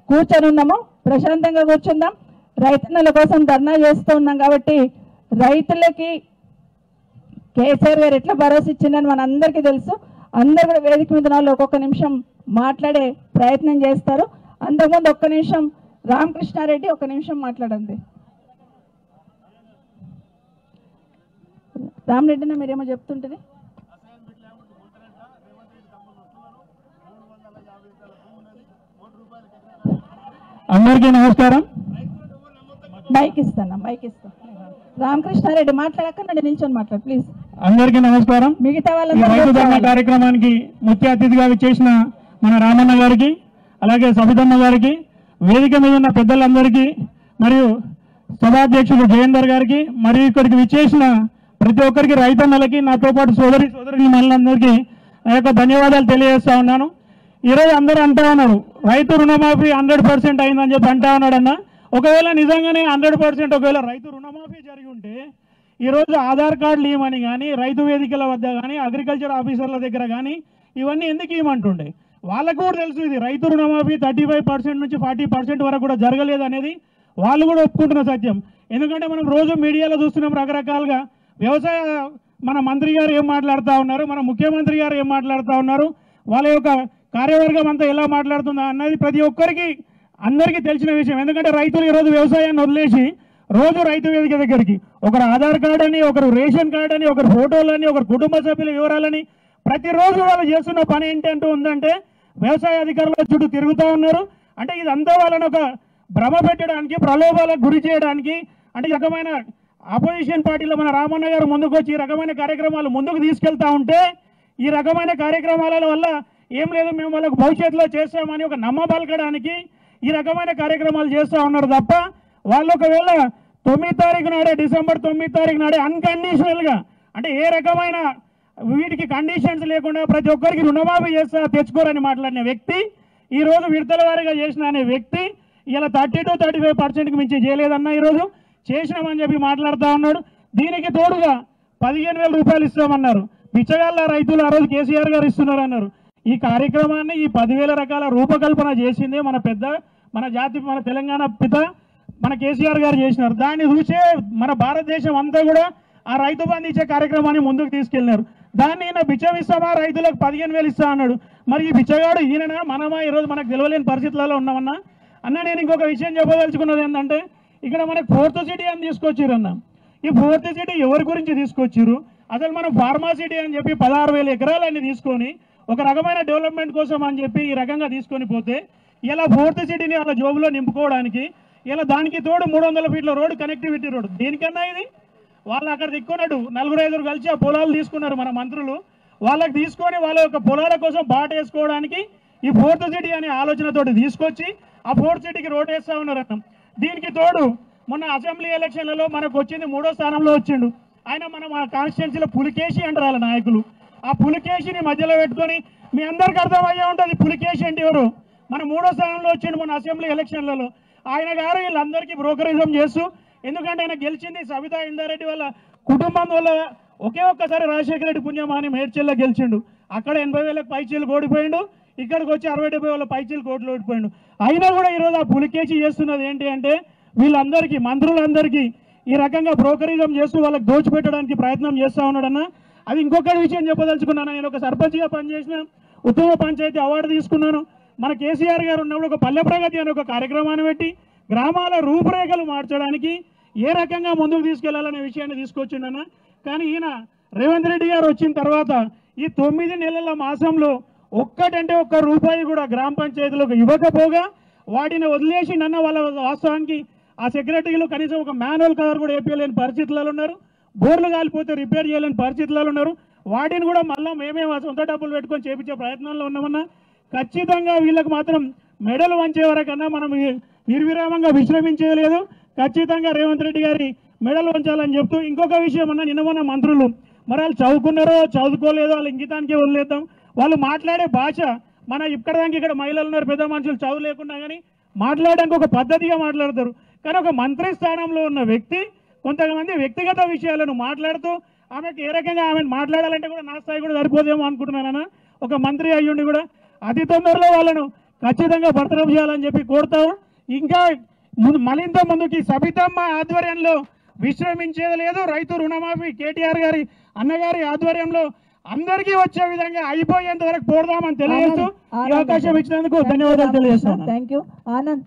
కూర్చొని ఉన్నామో ప్రశాంతంగా కూర్చుందాం. రైతన్నుల కోసం ధర్నా చేస్తూ ఉన్నాం కాబట్టి రైతులకి కేసీఆర్ గారు ఎట్లా భరోసా ఇచ్చిందని మన అందరికీ తెలుసు. అందరూ కూడా వేదిక మీద వాళ్ళు ఒక్కొక్క నిమిషం మాట్లాడే ప్రయత్నం చేస్తారు. అంతకుముందు ఒక్క నిమిషం రామకృష్ణారెడ్డి ఒక్క నిమిషం మాట్లాడండి. రామరెడ్డినా మీరేమో చెప్తుంటుంది. అందరికీ నమస్కారం. మైక్ ఇస్తాను. రామకృష్ణారెడ్డి మాట్లాడకుండా నిల్చొని మాట్లాడు ప్లీజ్. అందరికీ నమస్కారం. మిగతా రైతు ధర్నా కార్యక్రమానికి ముఖ్య అతిథిగా విచ్చేసిన మన రామన్న గారికి, అలాగే సబితమ్మ గారికి, వేదిక మీద ఉన్న పెద్దలందరికీ, మరియు సభాధ్యక్షులు జయేందర్ గారికి, మరియు ఇక్కడికి విచ్చేసిన ప్రతి ఒక్కరికి, రైతన్నలకి, నాతో పాటు సోదరి మనందరికీ నా యొక్క ధన్యవాదాలు తెలియజేస్తా ఉన్నాను. ఈరోజు అందరూ అంటా ఉన్నారు రైతు రుణమాఫీ 100% అయిందని చెప్పి అంటా ఉన్నాడు అన్న. ఒకవేళ నిజంగానే 100% ఒకవేళ రైతు రుణమాఫీ జరిగి ఉంటే ఈరోజు ఆధార్ కార్డులు ఇవ్వమని కానీ, రైతు వేదికల వద్ద కానీ, అగ్రికల్చర్ ఆఫీసర్ల దగ్గర కానీ ఇవన్నీ ఎందుకు ఇవ్వమంటుండే? వాళ్ళకు కూడా తెలుసు ఇది రైతు రుణమాఫీ 35% నుంచి 40% వరకు కూడా జరగలేదు అనేది వాళ్ళు కూడా ఒప్పుకుంటున్న సత్యం. ఎందుకంటే మనం రోజు మీడియాలో చూస్తున్నాం రకరకాలుగా. వ్యవసాయ మన మంత్రి గారు ఏం మాట్లాడుతూ ఉన్నారు, మన ముఖ్యమంత్రి గారు ఏం మాట్లాడుతూ ఉన్నారు, వాళ్ళ యొక్క కార్యవర్గం అంతా ఎలా మాట్లాడుతుందా అన్నది ప్రతి ఒక్కరికి అందరికీ తెలిసిన విషయం. ఎందుకంటే రైతులు ఈరోజు వ్యవసాయాన్ని వదిలేసి రోజు రైతు వేదిక దగ్గరికి ఒకరు ఆధార్ కార్డు అని, ఒకరు రేషన్ కార్డు అని, ఒకరు ఫోటోలని, ఒకరు కుటుంబ సభ్యుల వివరాలని, ప్రతిరోజు వాళ్ళు చేస్తున్న పని ఏంటంటూ ఉందంటే వ్యవసాయ అధికారుల చుట్టూ తిరుగుతూ ఉన్నారు. అంటే ఇదంతా వాళ్ళని ఒక భ్రమ పెట్టడానికి, ప్రలోభాలకు గురి చేయడానికి, అంటే ఈ రకమైన ఆపోజిషన్ పార్టీలో మన రామన్న గారు ముందుకు వచ్చి ఈ రకమైన కార్యక్రమాలు ముందుకు తీసుకెళ్తా ఉంటే, ఈ రకమైన కార్యక్రమాల వల్ల ఏం లేదు మేము వాళ్ళకు భవిష్యత్తులో చేస్తామని ఒక నమ్మబలకడానికి ఈ రకమైన కార్యక్రమాలు చేస్తూ ఉన్నారు తప్ప, వాళ్ళు ఒకవేళ 9వ తారీఖు నాడే, డిసెంబర్ 9వ తారీఖు నాడే అన్కండిషనల్గా, అంటే ఏ రకమైన వీటికి కండిషన్స్ లేకుండా ప్రతి ఒక్కరికి రుణమాఫీ చేస్తా తెచ్చుకోరని మాట్లాడిన వ్యక్తి, ఈరోజు విడతల వారీగా చేసిన అనే వ్యక్తి ఇలా 30-35%కి మించి చేయలేదన్నా ఈరోజు చేసినామని చెప్పి మాట్లాడుతూ ఉన్నాడు. దీనికి తోడుగా 15,000 రూపాయలు ఇస్తామన్నారు. బిచ్చగాళ్ళ రైతులు ఆ రోజు కేసీఆర్ గారు ఇస్తున్నారు అన్నారు. ఈ కార్యక్రమాన్ని, ఈ 10,000 రకాల రూపకల్పన చేసిందే మన పెద్ద, మన జాతి, మన తెలంగాణ పిత మన కేసీఆర్ గారు చేసినారు. దాన్ని చూసే మన భారతదేశం అంతా కూడా ఆ రైతు బంధు ఇచ్చే కార్యక్రమాన్ని ముందుకు తీసుకెళ్లినారు. దాన్ని ఈయన బిచ్చం ఇస్తామా, రైతులకు 15,000 ఇస్తా అన్నాడు. మరి ఈ బిచ్చగాడు ఈయననా మనమా? ఈరోజు మనకు తెలియలేని పరిస్థితులలో ఉన్నామన్నా. అన్న నేను ఇంకొక విషయం చెప్పదలుచుకున్నది ఏంటంటే, ఇక్కడ మనకు 4th సిటీ అని తీసుకొచ్చిర్రు అన్న. ఈ 4th సిటీ ఎవరి గురించి తీసుకొచ్చిర్రు? అసలు మనం ఫార్మా సిటీ అని చెప్పి 16,000 ఎకరాలన్నీ తీసుకొని ఒక రకమైన డెవలప్మెంట్ కోసం అని చెప్పి ఈ రకంగా తీసుకొని పోతే ఇలా 4th సిటీని అలా జోబులో నింపుకోవడానికి ఇలా దానికి తోడు 300 ఫీట్ల రోడ్డు, కనెక్టివిటీ రోడ్డు. దేనికన్నా ఇది? వాళ్ళు అక్కడ దిక్కున్నట్టు 4-5 కలిసి ఆ పొలాలు తీసుకున్నారు మన మంత్రులు. వాళ్ళకి తీసుకొని వాళ్ళ యొక్క పొలాల కోసం బాట వేసుకోవడానికి ఈ 4th సిటీ అనే ఆలోచనతోటి తీసుకొచ్చి ఆ 4th సిటీకి రోడ్ వేస్తా ఉన్నారు అన్న. దీనికి తోడు మొన్న అసెంబ్లీ ఎలక్షన్లలో మనకు వచ్చింది 3వ స్థానంలో వచ్చిండు ఆయన. మన కాన్స్టిట్యున్సీలో పులికేశి అంటారు వాళ్ళ నాయకులు. ఆ పులికేశిని మధ్యలో పెట్టుకొని మీ అందరికీ అర్థమయ్యే ఉంటుంది పులికేశి అంటే ఎవరు. మన 3వ స్థానంలో వచ్చిండు మన అసెంబ్లీ ఎలక్షన్లలో. ఆయన గారు వీళ్ళందరికీ బ్రోకరిజం చేస్తూ, ఎందుకంటే ఆయన గెలిచింది సబితా ఇందారెడ్డి వాళ్ళ కుటుంబం వల్ల. ఒకే ఒక్కసారి రాజశేఖర రెడ్డి పుణ్యమాని మేడ్చల్లో గెలిచిండు. అక్కడ 80,000 పైచీలకు ఓడిపోయిండు. ఇక్కడికి వచ్చి 60-70 పైచీలకు ఓట్లు ఓడిపోయిండు. అయినా కూడా ఈరోజు ఆ పులికేసి చేస్తున్నది ఏంటి అంటే వీళ్ళందరికీ, మంత్రులందరికీ ఈ రకంగా బ్రోకరిజం చేస్తూ వాళ్ళకి దోచిపెట్టడానికి ప్రయత్నం చేస్తూ ఉన్నాడన్న. అది ఇంకొక విషయం చెప్పదలుచుకున్నాను. నేను ఒక సర్పంచ్గా పనిచేసిన, ఉత్తమ పంచాయతీ అవార్డు తీసుకున్నాను. మన కేసీఆర్ గారు ఉన్నప్పుడు ఒక పల్లె ప్రగతి అనే ఒక కార్యక్రమాన్ని పెట్టి గ్రామాల రూపురేఖలు మార్చడానికి ఏ రకంగా ముందుకు తీసుకెళ్లాలనే విషయాన్ని తీసుకొచ్చిండన్న. కానీ ఈయన రేవంత్ రెడ్డి గారు వచ్చిన తర్వాత ఈ 9 నెలల మాసంలో ఒక్కటంటే ఒక్క రూపాయి కూడా గ్రామ పంచాయతీలకు ఇవ్వకపోగా వాటిని వదిలేసి నన్న వాళ్ళ వాస్తవానికి ఆ సెక్రటరీలు కనీసం ఒక మాన్యువల్ కవర్ కూడా వేయలేని పరిస్థితులలో ఉన్నారు. బోర్లు కాలిపోతే రిపేర్ చేయలేని పరిస్థితులలో ఉన్నారు. వాటిని కూడా మళ్ళీ మేమే సొంత డబ్బులు పెట్టుకొని చేపించే ప్రయత్నంలో ఉన్నామన్నా. ఖచ్చితంగా వీళ్ళకి మాత్రం మెడలు వంచే వరకన్నా మనం నిర్విరామంగా విశ్రమించలేదు. ఖచ్చితంగా రేవంత్ రెడ్డి గారి మెడలు వంచాలని చెప్తూ ఇంకొక విషయం అన్న, నిన్న మొన్న మంత్రులు మరి వాళ్ళు చదువుకున్నారో చదువుకోలేదో వాళ్ళ ఇంగితానికే వదిలేద్దాం. వాళ్ళు మాట్లాడే భాష మన ఇక్కడ మహిళలు ఉన్నారు, పెద్ద మనుషులు చదువు లేకున్నా కానీ మాట్లాడడానికి ఒక పద్ధతిగా మాట్లాడతారు. కానీ ఒక మంత్రి స్థానంలో ఉన్న వ్యక్తి కొంతమంది వ్యక్తిగత విషయాలను మాట్లాడుతూ ఆమెకు ఏ రకంగా ఆమెను మాట్లాడాలంటే కూడా నా స్థాయి కూడా సరిపోదేమో అనుకుంటున్నానన్న. ఒక మంత్రి అయ్యుండి కూడా అతి తొందరలో వాళ్ళను ఖచ్చితంగా బర్తరఫ్ చేయాలని చెప్పి కోరుతాము. ఇంకా మరింత ముందుకి సబితమ్మ ఆధ్వర్యంలో విశ్రమించేది లేదు. రైతు రుణమాఫీ కేటీఆర్ గారి అన్నగారి ఆధ్వర్యంలో అందరికీ వచ్చే విధంగా అయిపోయేంత వరకు పోదామని తెలియజేస్తూ ఈ అవకాశం ఇచ్చినందుకు ధన్యవాదాలు తెలియజేస్తాను. Thank you. ఆనంద్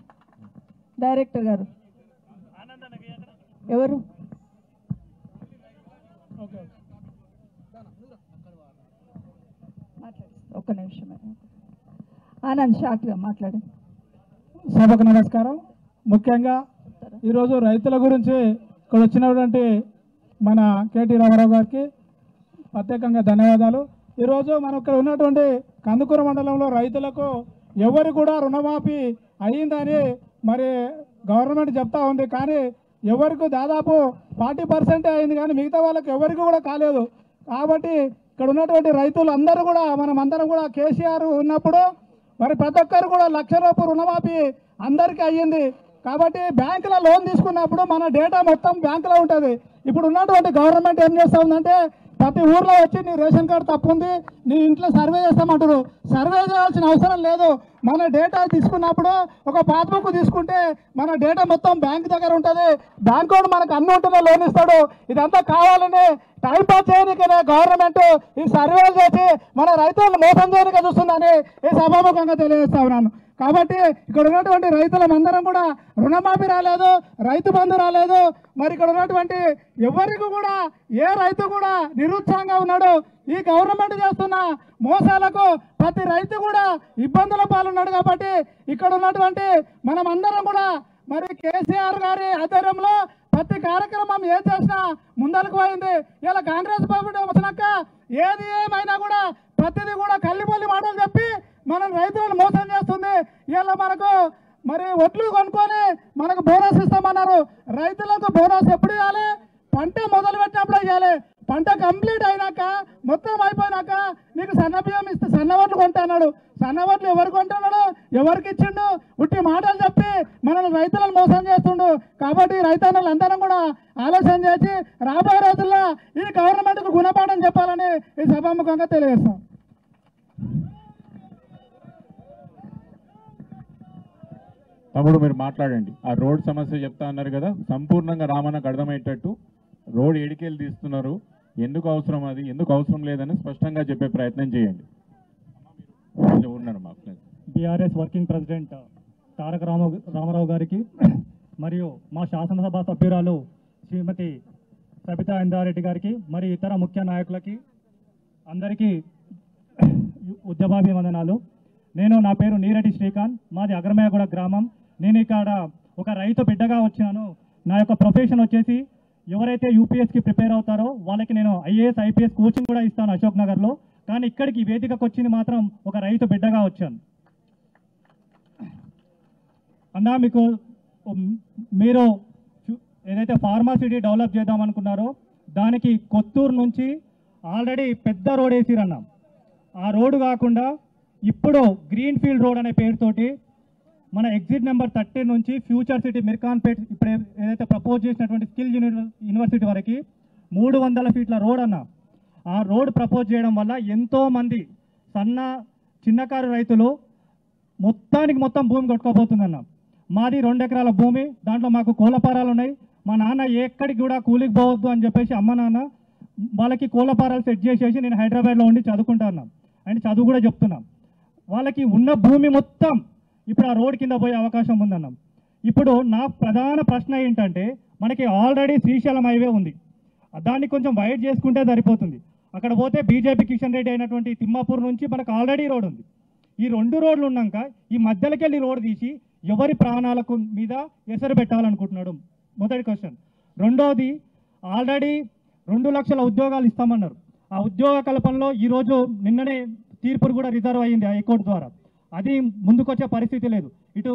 డైరెక్టర్ గారు ఎవరు? ఒక్క నిమిషం ఆనంద్ షార్ట్గా మాట్లాడు. సభకు నమస్కారం. ముఖ్యంగా ఈరోజు రైతుల గురించి ఇక్కడ వచ్చినటువంటి మన కేటీ రామారావు గారికి ప్రత్యేకంగా ధన్యవాదాలు. ఈరోజు మనం ఇక్కడ ఉన్నటువంటి కందుకూర మండలంలో రైతులకు ఎవరు కూడా రుణమాఫీ అయ్యిందని మరి గవర్నమెంట్ చెప్తా ఉంది. కానీ ఎవరికి దాదాపు 40% అయింది, కానీ మిగతా వాళ్ళకి ఎవరికి కూడా కాలేదు. కాబట్టి ఇక్కడ ఉన్నటువంటి రైతులు అందరూ కూడా మనమందరం కూడా కేసీఆర్ ఉన్నప్పుడు మరి ప్రతి ఒక్కరు కూడా 1,00,000 రూపాయలు రుణమాఫీ అందరికీ అయ్యింది. కాబట్టి బ్యాంకులో లోన్ తీసుకున్నప్పుడు మన డేటా మొత్తం బ్యాంకులో ఉంటుంది. ఇప్పుడు ఉన్నటువంటి గవర్నమెంట్ ఏం చేస్తూ ఉందంటే ప్రతి ఊర్లో వచ్చి నీ రేషన్ కార్డు తప్పు ఉంది, నీ ఇంట్లో సర్వే చేస్తామంటారు. సర్వే చేయాల్సిన అవసరం లేదు. మన డేటా తీసుకున్నప్పుడు ఒక పాస్బుక్ తీసుకుంటే మన డేటా మొత్తం బ్యాంక్ దగ్గర ఉంటుంది. బ్యాంక్ వాడు మనకు అన్ని ఉంటుందో లోన్ ఇస్తాడు. ఇదంతా కావాలని టైం పాస్ చేయడానికనే గవర్నమెంట్ ఈ సర్వేలు చేసి మన రైతులను మోసం చేయడానికి చూస్తుందని ఈ సభాముఖంగా తెలియజేస్తా ఉన్నాను. కాబట్టి ఇక్కడ ఉన్నటువంటి రైతులందరం కూడా రుణమాఫీ రాలేదు, రైతు బంధు రాలేదు. మరి ఇక్కడ ఉన్నటువంటి ఎవరికి కూడా ఏ రైతు కూడా నిరుత్సాహంగా ఉన్నాడు. ఈ గవర్నమెంట్ చేస్తున్న మోసాలకు ప్రతి రైతు కూడా ఇబ్బందుల పాలున్నాడు. కాబట్టి ఇక్కడ ఉన్నటువంటి మనం అందరం కూడా మరి కేసీఆర్ గారి ఆధ్వర్యంలో ప్రతి కార్యక్రమం ఏం చేసినా ముందరకు పోయింది. ఇలా కాంగ్రెస్ ప్రభుత్వం వచ్చినాక ఏది ఏమైనా కూడా ప్రతిదీ కూడా కల్లిపల్లి మాటలు చెప్పి మనం రైతులను మోసం చేస్తుంది. ఇలా మనకు మరి ఒడ్లు కొనుక్కొని మనకు బోనస్ ఇస్తామన్నారు. రైతులకు బోనస్ ఎప్పుడు ఇవ్వాలి? పంట మొదలు పెట్టినప్పుడు ఇవ్వాలి. పంట కంప్లీట్ అయినాక మొత్తం అయిపోయినాక నీకు సన్న బియ్యం ఇస్తే సన్న వడ్లు కొంటున్నాడు. సన్న వడ్లు ఎవరు కొంటున్నాడు? ఎవరికి ఇచ్చిండు? ఉట్టి మాటలు చెప్పి మనల్ని రైతులను మోసం చేస్తుండు. కాబట్టి రైతన్నలు అందరం కూడా ఆలోచన చేసి రాబోయే రోజుల్లో ఈ గవర్నమెంట్కు గుణపాఠం చెప్పాలని ఈ సభాముఖంగా తెలియజేస్తాం. తమ్ముడు మీరు మాట్లాడండి. ఆ రోడ్ సమస్య చెప్తా అన్నారు కదా, సంపూర్ణంగా రామన్నకు అర్థమయ్యేటట్టు రోడ్ ఏడికెళ్ళి తీస్తున్నారు, ఎందుకు అవసరం, అది ఎందుకు అవసరం లేదని స్పష్టంగా చెప్పే ప్రయత్నం చేయండి. ఉన్నారు మా బీఆర్ఎస్ వర్కింగ్ ప్రెసిడెంట్ తారక రామారావు గారికి, మరియు మా శాసనసభ సభ్యురాలు శ్రీమతి సబితా ఇందారెడ్డి గారికి మరియు ఇతర ముఖ్య నాయకులకి అందరికీ ఉద్యమాభివందనాలు. నా పేరు నీరెడ్డి శ్రీకాంత్, మాది అగ్రమేగూడ గ్రామం. నేను ఇక్కడ ఒక రైతు బిడ్డగా వచ్చినాను. నా యొక్క ప్రొఫెషన్ వచ్చేసి ఎవరైతే యూపీఎస్కి ప్రిపేర్ అవుతారో వాళ్ళకి నేను ఐఏఎస్ ఐపీఎస్ కోచింగ్ కూడా ఇస్తాను అశోక్ నగర్లో. కానీ ఇక్కడికి వేదికకు వచ్చింది మాత్రం ఒక రైతు బిడ్డగా వచ్చాను. అన్నా మీరు ఏదైతే ఫార్మాసిటీ డెవలప్ చేద్దామనుకున్నారో దానికి కొత్తూరు నుంచి ఆల్రెడీ పెద్ద రోడ్ వేసిరన్నా. ఆ రోడ్డు కాకుండా ఇప్పుడు గ్రీన్ ఫీల్డ్ రోడ్ అనే పేరుతోటి మన ఎగ్జిట్ నెంబర్ 13 నుంచి ఫ్యూచర్ సిటీ మిర్కాన్పేట్ ఇప్పుడు ఏదైతే ప్రపోజ్ చేసినటువంటి స్కిల్ యూనివర్సిటీ వరకు 300 ఫీట్ల రోడ్ అన్న. ఆ రోడ్ ప్రపోజ్ చేయడం వల్ల ఎంతోమంది చిన్నకారు రైతులు మొత్తం భూమి కొట్టుకోబోతుందన్న. మాది 2 ఎకరాల భూమి, దాంట్లో మాకు కోళ్ళపారాలు ఉన్నాయి. మా నాన్న ఎక్కడికి కూడా కూలికి పోవద్దు అని చెప్పేసి అమ్మ నాన్న వాళ్ళకి కోళ్ళపారాలు సెట్ చేసేసి నేను హైదరాబాద్లో ఉండి చదువుకుంటాను అండ్ చదువు కూడా చెప్తున్నాం. వాళ్ళకి ఉన్న భూమి మొత్తం ఇప్పుడు ఆ రోడ్ కింద పోయే అవకాశం ఉందన్న. ఇప్పుడు నా ప్రధాన ప్రశ్న ఏంటంటే మనకి ఆల్రెడీ శ్రీశైలం హైవే ఉంది, దాన్ని కొంచెం వైడ్ చేసుకుంటే సరిపోతుంది. అక్కడ పోతే బీజేపీ కిషన్ రెడ్డి అయినటువంటి తిమ్మాపూర్ నుంచి మనకు ఆల్రెడీ రోడ్ ఉంది. ఈ 2 రోడ్లు ఉన్నాక ఈ మధ్యలోకి వెళ్ళి రోడ్ తీసి ఎవరి ప్రాణాలకు మీద ఎసరు పెట్టాలనుకుంటున్నాడు? మొదటి క్వశ్చన్. రెండోది, ఆల్రెడీ 2 లక్షల ఉద్యోగాలు ఇస్తామన్నారు. ఆ ఉద్యోగ కల్పనలో ఈరోజు నిన్ననే తీర్పులు కూడా రిజర్వ్ అయ్యింది హైకోర్టు ద్వారా. అది ముందుకొచ్చే పరిస్థితి లేదు. ఇటు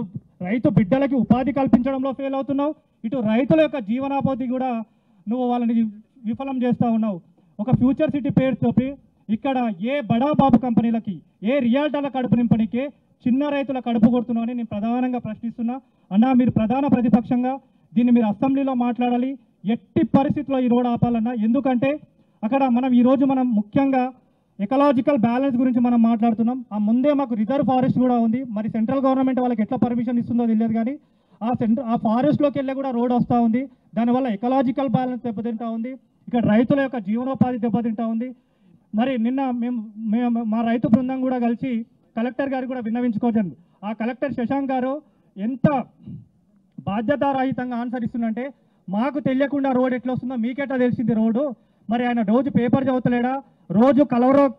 రైతు బిడ్డలకి ఉపాధి కల్పించడంలో ఫెయిల్ అవుతున్నావు, ఇటు రైతుల యొక్క జీవనోపాధి కూడా నువ్వు వాళ్ళని విఫలం చేస్తూ ఉన్నావు. ఒక ఫ్యూచర్ సిటీ పేరుతో ఇక్కడ ఏ బడా బాబు కంపెనీలకి, ఏ రియాల్టర్ల కడుపు నింపనికే చిన్న రైతుల కడుపు కొడుతున్నావు అని నేను ప్రధానంగా ప్రశ్నిస్తున్నా. అన్నా, మీరు ప్రధాన ప్రతిపక్షంగా దీన్ని మీరు అసెంబ్లీలో మాట్లాడాలి. ఎట్టి పరిస్థితుల్లో ఈ రోడ్ ఆపాలన్నా. ఎందుకంటే అక్కడ ఈరోజు మనం ముఖ్యంగా ఎకలాజికల్ బ్యాలెన్స్ గురించి మనం మాట్లాడుతున్నాం. ఆ ముందే మాకు రిజర్వ్ ఫారెస్ట్ కూడా ఉంది. మరి సెంట్రల్ గవర్నమెంట్ వాళ్ళకి ఎట్లా పర్మిషన్ ఇస్తుందో తెలియదు, కానీ ఆ ఫారెస్ట్లోకి వెళ్ళి కూడా రోడ్ వస్తూ ఉంది. దానివల్ల ఎకలాజికల్ బ్యాలెన్స్ దెబ్బతింటా ఉంది, ఇక్కడ రైతుల యొక్క జీవనోపాధి దెబ్బతింటా ఉంది. మరి నిన్న మేము మా రైతు బృందం కూడా కలిసి కలెక్టర్ గారికి కూడా విన్నవించుకోవచ్చండి. ఆ కలెక్టర్ శశాంక్ గారు ఎంత బాధ్యతారహితంగా ఆన్సర్ ఇస్తుందంటే, మాకు తెలియకుండా రోడ్ ఎట్లా వస్తుందో మీకెట్లా తెలిసింది రోడ్డు? మరి ఆయన రోజు పేపర్ చదువుతలేడా? రోజు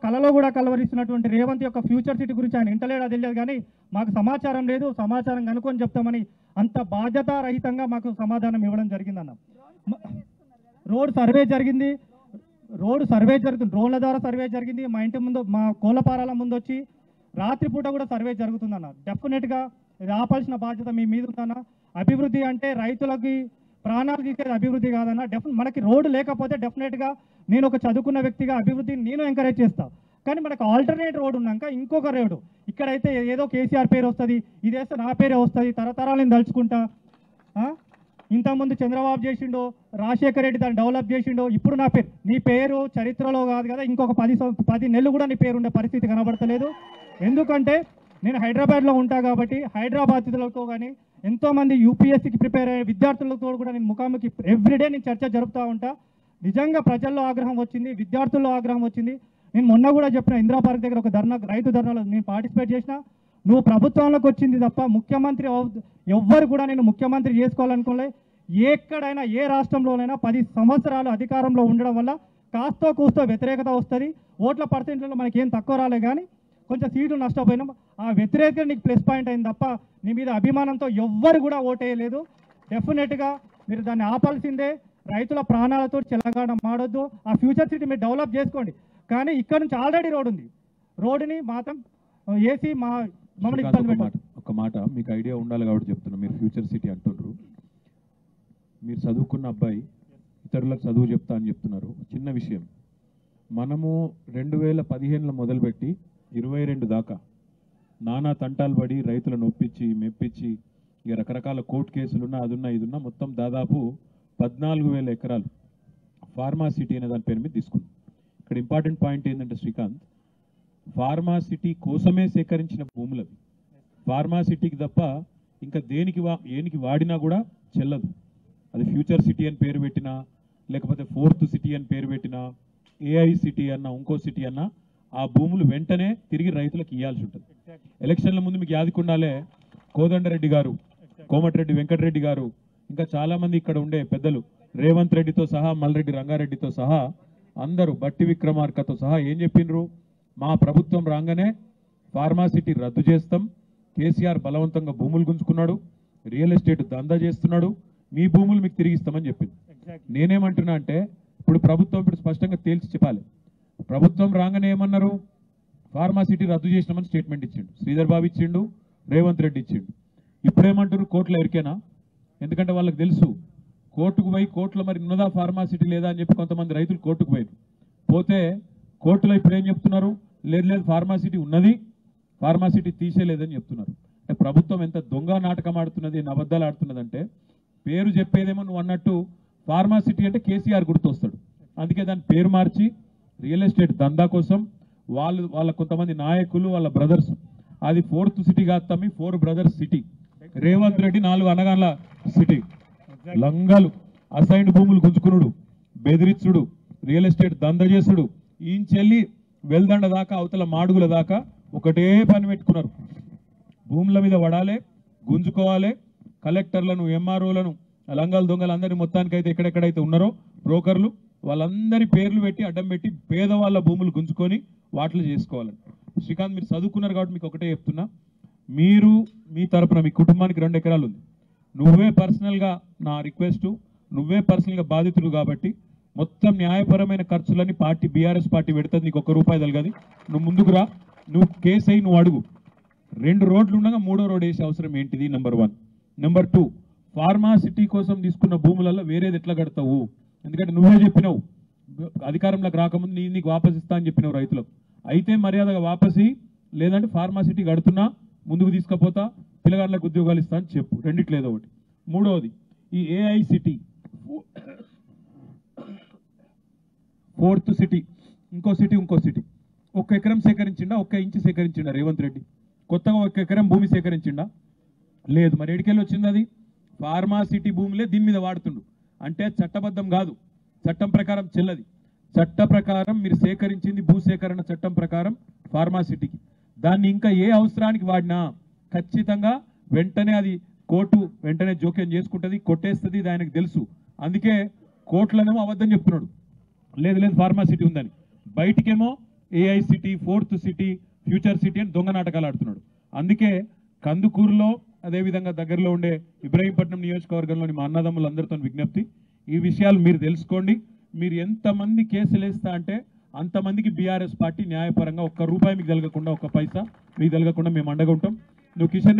కలలో కూడా కలవరిస్తున్నటువంటి రేవంత్ యొక్క ఫ్యూచర్ సిటీ గురించి ఆయన ఇంటలేడా తెలియదు, కానీ మాకు సమాచారం లేదు, సమాచారం కనుక్కొని చెప్తామని అంత బాధ్యతారహితంగా మాకు సమాధానం ఇవ్వడం జరిగిందన్న. రోడ్ సర్వే జరుగుతుంది, డ్రోన్ల ద్వారా సర్వే జరిగింది. మా ఇంటి ముందు, మా కోళ్ళపారాల ముందు వచ్చి రాత్రిపూట కూడా సర్వే జరుగుతుందన్న. డెఫినెట్గా ఇది ఆపాల్సిన బాధ్యత మీ మీద ఉందన్న. అభివృద్ధి అంటే రైతులకి ప్రాణాలు తీసేది అభివృద్ధి కాదన్న. మనకి రోడ్డు లేకపోతే డెఫినెట్గా నేను ఒక చదువుకున్న వ్యక్తిగా అభివృద్ధిని నేను ఎంకరేజ్ చేస్తాను. కానీ మనకు ఆల్టర్నేట్ రోడ్ ఉన్నాక ఇంకొక రోడ్డు ఇక్కడైతే ఏదో కేసీఆర్ పేరు వస్తుంది, ఇదేస్తే నా పేరే వస్తుంది, తరతరాలను తలుచుకుంటా. ఇంతకుముందు చంద్రబాబు చేసిండో, రాజశేఖర రెడ్డి దాన్ని డెవలప్ చేసిండో, ఇప్పుడు నీ పేరు చరిత్రలో కాదు కదా, ఇంకొక 10 నెలలు కూడా నీ పేరు ఉండే పరిస్థితి కనబడతలేదు. ఎందుకంటే నేను హైదరాబాద్లో ఉంటా కాబట్టి హైదరాబాద్లతో కానీ ఎంతోమంది యూపీఎస్సీకి ప్రిపేర్ అయ్యే విద్యార్థులతో కూడా నేను ముఖాముఖి ఎవ్రీడే నేను చర్చ జరుపుతూ ఉంటా. నిజంగా ప్రజల్లో ఆగ్రహం వచ్చింది, విద్యార్థుల్లో ఆగ్రహం వచ్చింది. నేను మొన్న కూడా చెప్పిన, ఇందిరా పార్క్ దగ్గర ఒక రైతు ధర్నాలో నేను పార్టిసిపేట్ చేసిన. నువ్వు ప్రభుత్వంలోకి వచ్చింది తప్ప ముఖ్యమంత్రి ఎవ్వరు కూడా నేను ముఖ్యమంత్రి చేసుకోవాలనుకోలే. ఎక్కడైనా ఏ రాష్ట్రంలోనైనా 10 సంవత్సరాలు అధికారంలో ఉండడం వల్ల కాస్తో కూస్తో వ్యతిరేకత వస్తుంది. ఓట్ల పర్సెంట్లలో మనకేం తక్కువ రాలే, కానీ కొంచెం సీట్లు నష్టపోయినాం. ఆ వ్యతిరేకత నీకు ప్లస్ పాయింట్ అయింది తప్ప నీ మీద అభిమానంతో ఎవ్వరు కూడా ఓటేయలేదు. డెఫినెట్గా మీరు దాన్ని ఆపాల్సిందే. రైతుల ప్రాణాలతో చెలగాడం మాడొద్దు. ఆ ఫ్యూచర్ సిటీ మీరు డెవలప్ చేసుకోండి. కానీ ఇక్కడ నుంచి ఆల్రెడీ రోడ్ ఉంది, రోడ్డుని మాత్రం ఏసీ మమ్మల్ని ఇబ్బంది పెట్టారు. ఒక మాట మీకు ఐడియా ఉండాలి కాబట్టి చెప్తున్నా. మీరు ఫ్యూచర్ సిటీ అంటున్నారు, మీరు చదువుకున్న అబ్బాయి ఇతరులకు చదువు చెప్తా అని చెప్తున్నారు. చిన్న విషయం, మనము 2015లో మొదలుపెట్టి 22 దాకా నానా తంటాలు పడి రైతులను ఒప్పించి మెప్పించి ఇక రకరకాల కోర్టు కేసులున్నా అదున్నా ఇదున్నా మొత్తం దాదాపు 14,000 ఎకరాలు ఫార్మా సిటీ అనే దాని పేరు మీద తీసుకున్నాం. ఇక్కడ ఇంపార్టెంట్ పాయింట్ ఏంటంటే శ్రీకాంత్, ఫార్మా సిటీ కోసమే సేకరించిన భూములు అవి. ఫార్మా సిటీకి తప్ప ఇంకా దేనికి వాడినా కూడా చెల్లదు. అది ఫ్యూచర్ సిటీ అని పేరు పెట్టినా, లేకపోతే 4th సిటీ అని పేరు పెట్టినా, ఏఐ సిటీ అన్నా, ఇంకో సిటీ అన్నా, ఆ భూములు వెంటనే తిరిగి రైతులకు ఇవ్వాల్సి ఉంటుంది. ఎలక్షన్ల ముందు మీకు యాదికుండాలే, కోదండరెడ్డి గారు, కోమటిరెడ్డి వెంకటరెడ్డి గారు ఇంకా చాలా మంది ఇక్కడ ఉండే పెద్దలు రేవంత్ రెడ్డితో సహా మల్రెడ్డి రంగారెడ్డితో సహా అందరూ బట్టి విక్రమార్కతో సహా ఏం చెప్పిండ్రు, మా ప్రభుత్వం రాగానే ఫార్మాసిటీ రద్దు చేస్తాం, కేసీఆర్ బలవంతంగా భూములు గుంజుకున్నాడు, రియల్ ఎస్టేట్ దందా చేస్తున్నాడు, మీ భూములు మీకు తిరిగిస్తామని చెప్పింది. నేనేమంటున్నా అంటే ఇప్పుడు ప్రభుత్వం ఇప్పుడు స్పష్టంగా తేల్చి చెప్పాలి. ప్రభుత్వం రాగానే ఏమన్నారు, ఫార్మాసిటీ రద్దు చేసినామని స్టేట్మెంట్ ఇచ్చిండు, శ్రీధర్ బాబు ఇచ్చిండు, రేవంత్ రెడ్డి ఇచ్చిండు. ఇప్పుడేమంటారు, కోర్టులో ఎరికేనా? ఎందుకంటే వాళ్ళకి తెలుసు కోర్టుకు పోయి కోర్టులో మరి ఉన్నదా ఫార్మాసిటీ లేదా అని చెప్పి కొంతమంది రైతులు కోర్టుకు పోయారు. పోతే కోర్టులో ఇప్పుడు ఏం చెప్తున్నారు, లేదు లేదు ఫార్మాసిటీ ఉన్నది, ఫార్మాసిటీ తీసేయలేదని చెప్తున్నారు. అంటే ప్రభుత్వం ఎంత దొంగ నాటకం ఆడుతున్నది, ఎన్ని అబద్ధాలు ఆడుతున్నదంటే పేరు చెప్పేదేమో నువ్వు అన్నట్టు ఫార్మాసిటీ అంటే కేసీఆర్ గుర్తొస్తాడు. అందుకే దాని పేరు మార్చి రియల్ ఎస్టేట్ దందా కోసం వాళ్ళ కొంతమంది నాయకులు వాళ్ళ బ్రదర్స్ అది 4th సిటీ కాదు తమ్మి, 4 బ్రదర్స్ సిటీ. రేవంత్ రెడ్డి 4 అనగాన్ల సిటీ. లంగలు అసైన్డ్ భూములు గుంజుకునుడు, బెదిరిచ్చుడు, రియల్ ఎస్టేట్ దంద చేసుడు, ఈంచెల్లి వెల్దండ దాకా అవతల మాడుగుల దాకా ఒకటే పని పెట్టుకున్నారు. భూముల మీద పడాలి, గుంజుకోవాలి, కలెక్టర్లను ఎంఆర్ఓలను లంగాలు దొంగలు అందరినీ మొత్తానికైతే ఎక్కడెక్కడైతే ఉన్నారో బ్రోకర్లు వాళ్ళందరి పేర్లు పెట్టి అడ్డం పెట్టి పేదవాళ్ళ భూములు గుంజుకొని వాటిలో చేసుకోవాలని. శ్రీకాంత్ మీరు చదువుకున్నారు కాబట్టి మీకు ఒకటే చెప్తున్నా, మీరు మీ తరపున మీ కుటుంబానికి 2 ఎకరాలు ఉంది, నువ్వే పర్సనల్గా నా రిక్వెస్ట్, నువ్వే పర్సనల్గా బాధితుడు కాబట్టి మొత్తం న్యాయపరమైన ఖర్చులని పార్టీ బీఆర్ఎస్ పార్టీ పెడుతుంది, నీకు ₹1 తగలదు. నువ్వు ముందుకు రా, నువ్వు కేసు అయ్యి నువ్వు అడుగు. 2 రోడ్లు ఉండగా 3వ రోడ్ వేసే అవసరం ఏంటిది? నెంబర్ 1. నెంబర్ 2, ఫార్మాసిటీ కోసం తీసుకున్న భూములలో వేరేది ఎట్లా కడతావు? ఎందుకంటే నువ్వే చెప్పినావు అధికారంలోకి రాకముందు నీకు వాపస్ ఇస్తా అని చెప్పినావు రైతులకు. అయితే మర్యాదగా వాపసి, లేదంటే ఫార్మాసిటీ కడుతున్నా ముందుకు తీసుకపోతా, పిల్లగాళ్ళకు ఉద్యోగాలు ఇస్తా అని చెప్పు. రెండిట్లేదో ఒకటి. 3వది ఈ ఏఐసిటీ 4th సిటీ, ఇంకో సిటీ 1 ఎకరం సేకరించిండా? 1 ఇంచు సేకరించిండా రేవంత్ రెడ్డి? కొత్తగా 1 ఎకరం భూమి సేకరించిండా? లేదు. మరి ఎడికెళ్ళి వచ్చింది అది? ఫార్మాసిటీ భూములే దీని మీద వాడుతుండు. అంటే చట్టబద్ధం కాదు, చట్టం ప్రకారం చెల్లది. చట్ట ప్రకారం మీరు సేకరించింది భూసేకరణ చట్టం ప్రకారం ఫార్మాసిటీకి, దాన్ని ఇంకా ఏ అవసరానికి వాడినా ఖచ్చితంగా వెంటనే అది కోర్టు వెంటనే జోక్యం చేసుకుంటుంది, కొట్టేస్తుంది, ఆయనకు తెలుసు. అందుకే కోర్టులనేమో అబద్ధం చెప్తున్నాడు, లేదు లేదు ఫార్మాసిటీ ఉందని. బయటికేమో AI city, 4th city, future city అని దొంగ నాటకాలు ఆడుతున్నాడు. అందుకే కందుకూరులో అదేవిధంగా దగ్గరలో ఉండే ఇబ్రహీంపట్నం నియోజకవర్గంలోని మా అన్నదమ్ములందరితో విజ్ఞప్తి, ఈ విషయాలు మీరు తెలుసుకోండి. మీరు ఎంతమంది కేసులు వేస్తా అంటే అంతమందికి బీఆర్ఎస్ పార్టీ న్యాయపరంగా ₹1 మీకు తలగకుండా, 1 పైసా మీకు తలగకుండా మేము అండగా ఉంటాం. నువ్వు కిషన్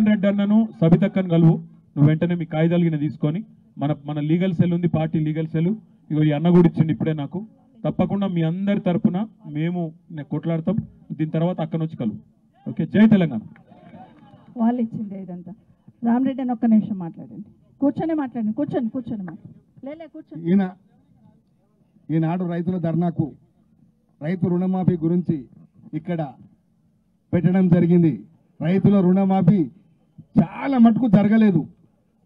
రెడ్డి అన్నను సబితక్కను కలువు, నువ్వు వెంటనే మీ కాయిదాలు తీసుకొని మన లీగల్ సెల్ ఉంది, పార్టీ లీగల్ సెల్, ఇగో ఈ అన్న కూడా ఇచ్చింది ఇప్పుడే నాకు. తప్పకుండా మీ అందరి తరఫున మేము కొట్లాడతాం. దీని తర్వాత అక్కడి నుంచి కలువు. ఓకే, జై తెలంగాణ. వాళ్ళు ఇచ్చింది ఇదంతా. రామరెడ్డి అని 1 నిమిషం మాట్లాడండి, కూర్చొని మాట్లాడండి, కూర్చొని కూర్చొని. ఈనాడు రైతుల ధర్నాకు రైతు రుణమాఫీ గురించి ఇక్కడ పెట్టడం జరిగింది. రైతుల రుణమాఫీ చాలా మటుకు జరగలేదు.